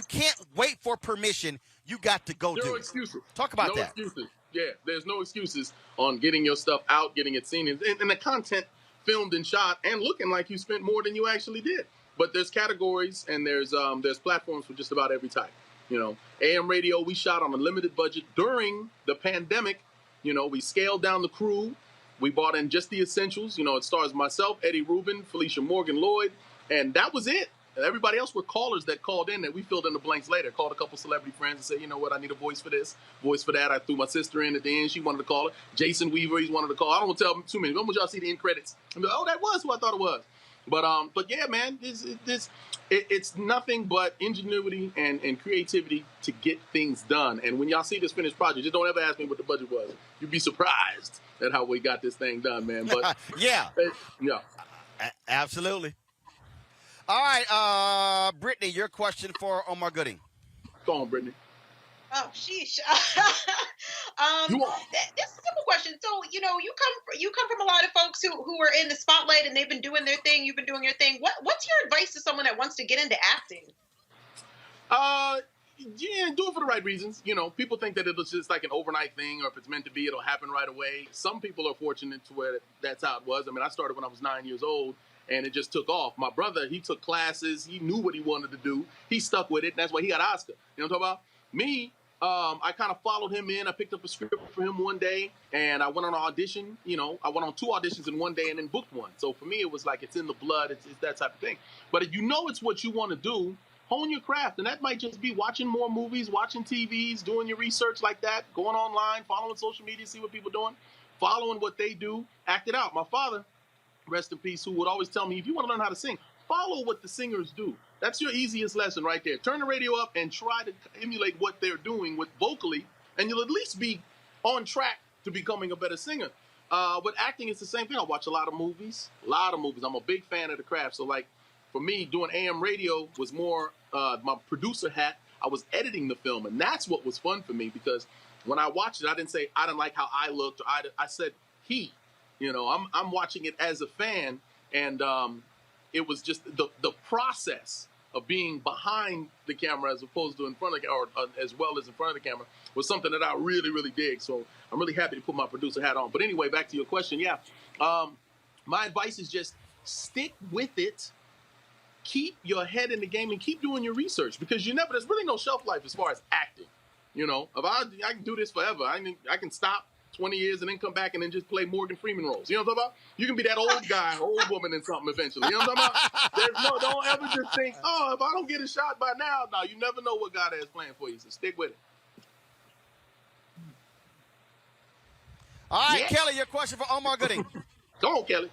can't wait for permission. You got to go do it. No excuses. Talk about that. No excuses. Yeah, there's no excuses on getting your stuff out, getting it seen, and the content filmed and shot and looking like you spent more than you actually did. But there's categories and there's platforms for just about every type. You know, AM radio, we shot on a limited budget during the pandemic. You know, we scaled down the crew. We brought in just the essentials. You know, it stars myself, Eddie Rubin, Felicia Morgan Lloyd, and that was it. Everybody else were callers that called in that we filled in the blanks later. Called a couple celebrity friends and said, you know what, I need a voice for this, voice for that. I threw my sister in at the end. She wanted to call it. Jason Weaver, he wanted to call. I don't want to tell them too many. When would y'all see the end credits? And be like, oh, that was who I thought it was. But yeah, man, it's nothing but ingenuity and creativity to get things done. And when y'all see this finished project, just don't ever ask me what the budget was. You'd be surprised at how we got this thing done, man. But absolutely. All right, Brittany, your question for Omar Gooding. Go on, Brittany. Oh, sheesh. This is a simple question. So, you know, you come from a lot of folks who are in the spotlight and they've been doing their thing. You've been doing your thing. What's your advice to someone that wants to get into acting? Yeah, do it for the right reasons. You know, people think that it's just like an overnight thing, or if it's meant to be, it'll happen right away. Some people are fortunate to where that's how it was. I mean, I started when I was 9 years old. And it just took off. My brother, he took classes. He knew what he wanted to do. He stuck with it. And that's why he got Oscar. You know what I'm talking about? Me, I kind of followed him in. I picked up a script for him one day. And I went on an audition. You know, I went on 2 auditions in one day and then booked one. So for me, it was like it's in the blood. It's that type of thing. But if you know it's what you want to do, hone your craft. And that might just be watching more movies, watching TVs, doing your research like that, going online, following social media, see what people are doing, following what they do, act it out. My father, rest in peace, who would always tell me, if you want to learn how to sing, follow what the singers do. That's your easiest lesson right there. Turn the radio up and try to emulate what they're doing with vocally, and you'll at least be on track to becoming a better singer. With acting, it's the same thing. I watch a lot of movies. I'm a big fan of the craft. So, like, for me, doing AM radio was more my producer hat. I was editing the film, and that's what was fun for me, because when I watched it, I didn't say I didn't like how I looked. Or I said he. You know, I'm watching it as a fan, and it was just the process of being behind the camera as opposed to in front of, or as well as in front of the camera, was something that I really, really dig. So I'm really happy to put my producer hat on. But anyway, back to your question. Yeah, my advice is just stick with it. Keep your head in the game and keep doing your research, because there's really no shelf life as far as acting. You know, if I can do this forever. I can stop 20 years and then come back and then just play Morgan Freeman roles. You know what I'm talking about? You can be that old guy, old woman in something eventually. You know what I'm talking about? Don't ever just think, oh, if I don't get a shot by now. No, you never know what God has planned for you, so stick with it. All right, Kelly, your question for Omar Gooding. Go on, Kelly.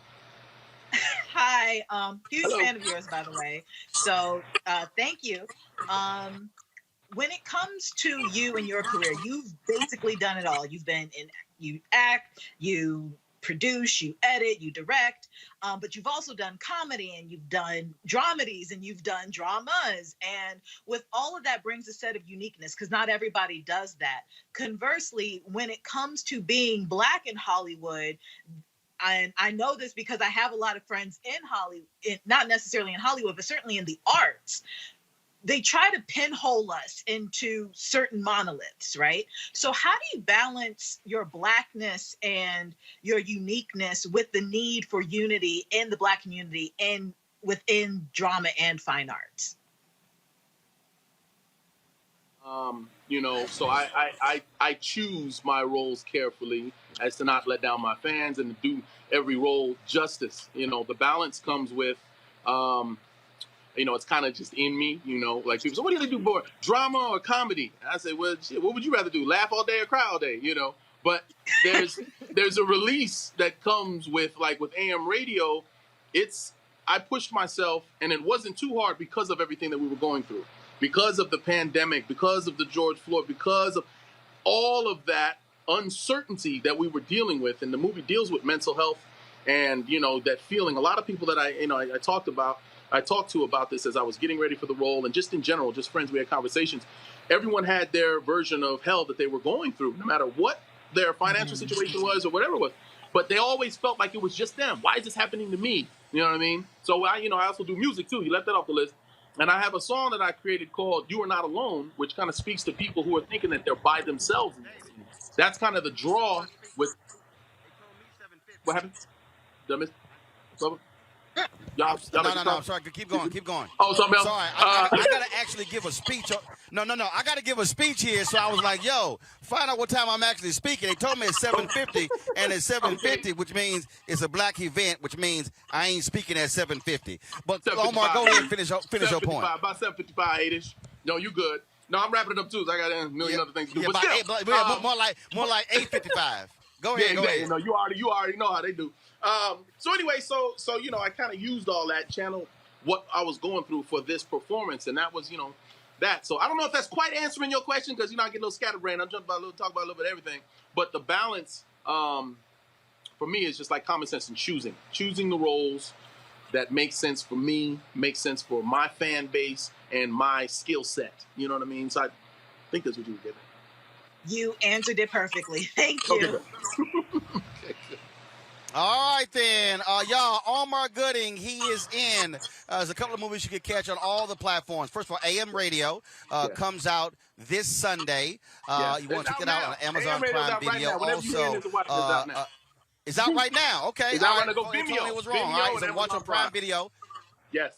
Hi, huge Hello. fan of yours, by the way. So thank you. When it comes to you and your career, you've basically done it all. You act, you produce, you edit, you direct, but you've also done comedy and you've done dramedies and you've done dramas. And with all of that brings a set of uniqueness because not everybody does that. Conversely, when it comes to being Black in Hollywood, and I know this because I have a lot of friends in Hollywood, not necessarily in Hollywood, but certainly in the arts. They try to pinhole us into certain monoliths, right? So how do you balance your Blackness and your uniqueness with the need for unity in the Black community and within drama and fine arts? So I choose my roles carefully as to not let down my fans and to do every role justice. The balance comes with, it's kind of just in me, like people say, what do you do more, drama or comedy? And I say, well, shit, what would you rather do? Laugh all day or cry all day, But there's a release that comes with AM radio. I pushed myself and it wasn't too hard because of everything that we were going through. Because of the pandemic, because of the George Floyd, because of all of that uncertainty that we were dealing with. And the movie deals with mental health and, that feeling. A lot of people that I talked to about this as I was getting ready for the role and just in general, just friends, we had conversations. Everyone had their version of hell that they were going through, no matter what their financial situation was or whatever it was. But they always felt like it was just them. Why is this happening to me? You know what I mean? So I also do music too. You left that off the list. And I have a song that I created called You Are Not Alone, which kind of speaks to people who are thinking that they're by themselves. That's kind of the draw with... What happened? Did I miss? No, I'm sorry. Keep going. Oh, something else? Sorry, I got to actually give a speech. No. I got to give a speech here. So I was like, yo, find out what time I'm actually speaking. They told me it's 7:50, and it's 7:50, which means it's a Black event, which means I ain't speaking at 7:50. But Omar, go ahead and finish your point. About 7:55, 8-ish. No, you good. No, I'm wrapping it up too, so I got a million other things to do. Yeah, but still, more like 8:55. Go ahead. You already know how they do. So anyway, so I kind of used all that, channel what I was going through for this performance, and that was that. So I don't know if that's quite answering your question because I get a little scatterbrained. I'm talk about a little bit of everything, but the balance for me is just like common sense and choosing the roles that make sense for me, make sense for my fan base and my skill set. You know what I mean? So I think that's what you were getting. You answered it perfectly. Thank you. Okay. All right, then. Y'all, Omar Gooding, he is in. There's a couple of movies you can catch on all the platforms. First of all, AM Radio comes out this Sunday. You want to check it out on Amazon Prime Video. Also, it's out right now. Okay. It's out right now. Go Vimeo. It was wrong. All right, so watch on Prime Video. Yes.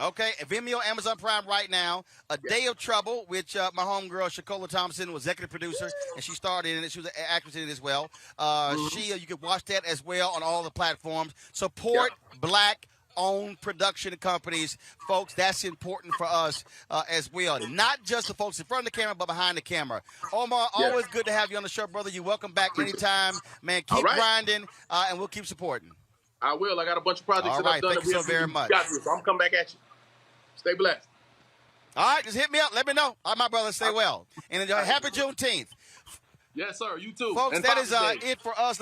Okay, Vimeo, Amazon Prime right now. A Day of Trouble, which my homegirl, Shakola Thompson, was executive producer, and she starred in it. She was an actress in it as well. You can watch that as well on all the platforms. Support Black-owned production companies. Folks, that's important for us as well. Not just the folks in front of the camera, but behind the camera. Omar, always good to have you on the show, brother. You're welcome back anytime. Man, keep grinding, and we'll keep supporting. I will. I got a bunch of projects that I've done. Thank you so very much. So I'm coming back at you. Stay blessed. All right, just hit me up. Let me know. All right, my brother, stay well. And enjoy. Happy Juneteenth. Yes, sir. You too. Folks, and that is it for us.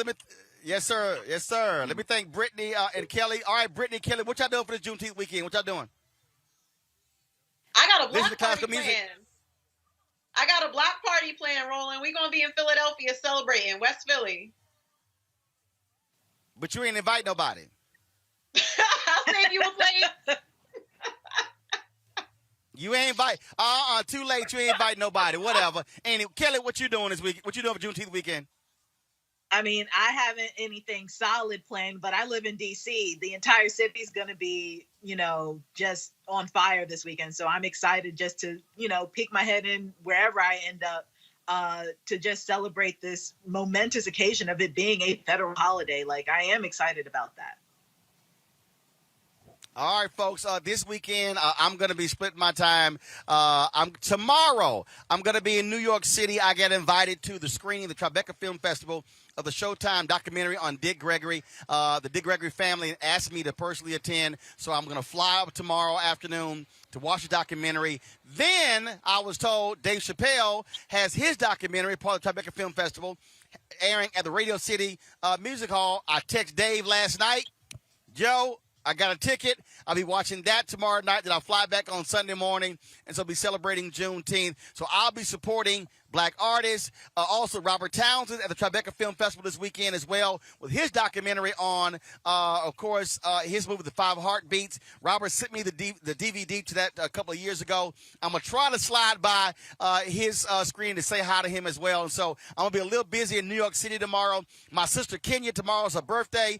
Yes, sir. Let me thank Brittany and Kelly. All right, Brittany, Kelly, what y'all doing for this Juneteenth weekend? What y'all doing? I got a block party plan. I got a block party plan, Roland. We're going to be in Philadelphia celebrating, West Philly. But you ain't invite nobody. I'll save you a place. You ain't invite. Too late. You ain't invite nobody. Whatever. Anyway, Kelly, what you doing this week? What you doing for Juneteenth weekend? I mean, I haven't anything solid planned, but I live in D.C. The entire city's going to be, just on fire this weekend. So I'm excited just to, peek my head in wherever I end up to just celebrate this momentous occasion of it being a federal holiday. Like, I am excited about that. All right, folks, this weekend, I'm going to be splitting my time. Tomorrow, I'm going to be in New York City. I got invited to the screening, the Tribeca Film Festival of the Showtime documentary on Dick Gregory. The Dick Gregory family asked me to personally attend, so I'm going to fly up tomorrow afternoon to watch the documentary. Then I was told Dave Chappelle has his documentary, part of the Tribeca Film Festival, airing at the Radio City Music Hall. I text Dave last night. Joe, I got a ticket. I'll be watching that tomorrow night. Then I'll fly back on Sunday morning, and so I'll be celebrating Juneteenth. So I'll be supporting black artists. Also, Robert Townsend at the Tribeca Film Festival this weekend as well with his documentary on, of course, his movie, The Five Heartbeats. Robert sent me the DVD to that a couple of years ago. I'm going to try to slide by his screen to say hi to him as well. And so I'm going to be a little busy in New York City tomorrow. My sister Kenya, tomorrow's her birthday.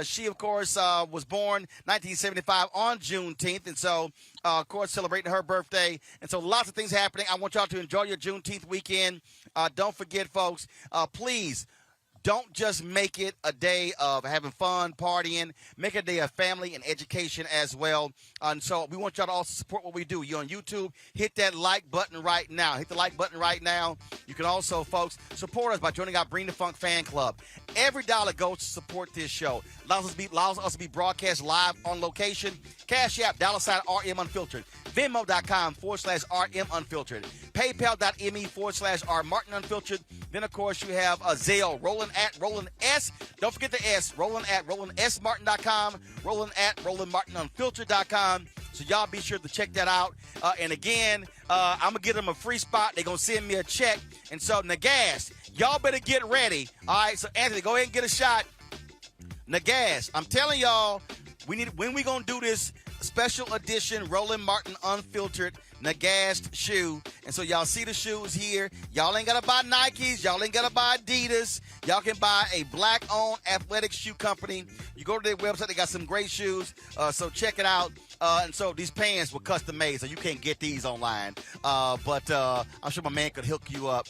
She, of course, was born 1975 on Juneteenth. And so, of course, celebrating her birthday. And so lots of things happening. I want y'all to enjoy your Juneteenth weekend. Don't forget, folks, please don't just make it a day of having fun, partying. Make it a day of family and education as well. And so we want y'all to also support what we do. You're on YouTube. Hit that like button right now. Hit the like button right now. You can also, folks, support us by joining our Bring the Funk fan club. Every dollar goes to support this show. Allows us to be broadcast live on location. Cash App, $RM Unfiltered. Venmo.com/RM Unfiltered. PayPal.me/R Martin Unfiltered. Then, of course, you have Zelle, Roland at Roland S. Don't forget the S. Roland at RolandSMartin.com. Roland at RolandMartinUnfiltered.com. So y'all be sure to check that out. And again, I'm going to give them a free spot. They're going to send me a check. And so, Nagas, y'all better get ready. All right, so Anthony, go ahead and get a shot. Nagas, I'm telling y'all, when we going to do this special edition Roland Martin Unfiltered Nagast shoe. And so y'all see the shoes here. Y'all ain't got to buy Nikes. Y'all ain't got to buy Adidas. Y'all can buy a black-owned athletic shoe company. You go to their website. They got some great shoes. So check it out. And so these pants were custom made, so you can't get these online. But I'm sure my man could hook you up.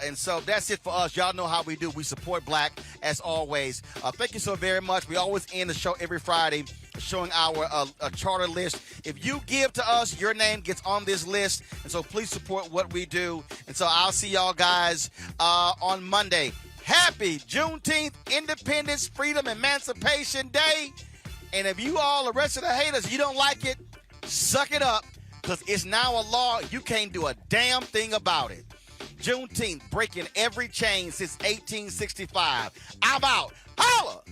And so that's it for us. Y'all know how we do. We support black as always. Thank you so very much. We always end the show every Friday showing our charter list. If you give to us, your name gets on this list. And so please support what we do. And so I'll see y'all guys on Monday. Happy Juneteenth, Independence, Freedom, Emancipation Day. And if you all, the rest of the haters, you don't like it, suck it up, because it's now a law. You can't do a damn thing about it. Juneteenth, breaking every chain since 1865. I'm out. Holla!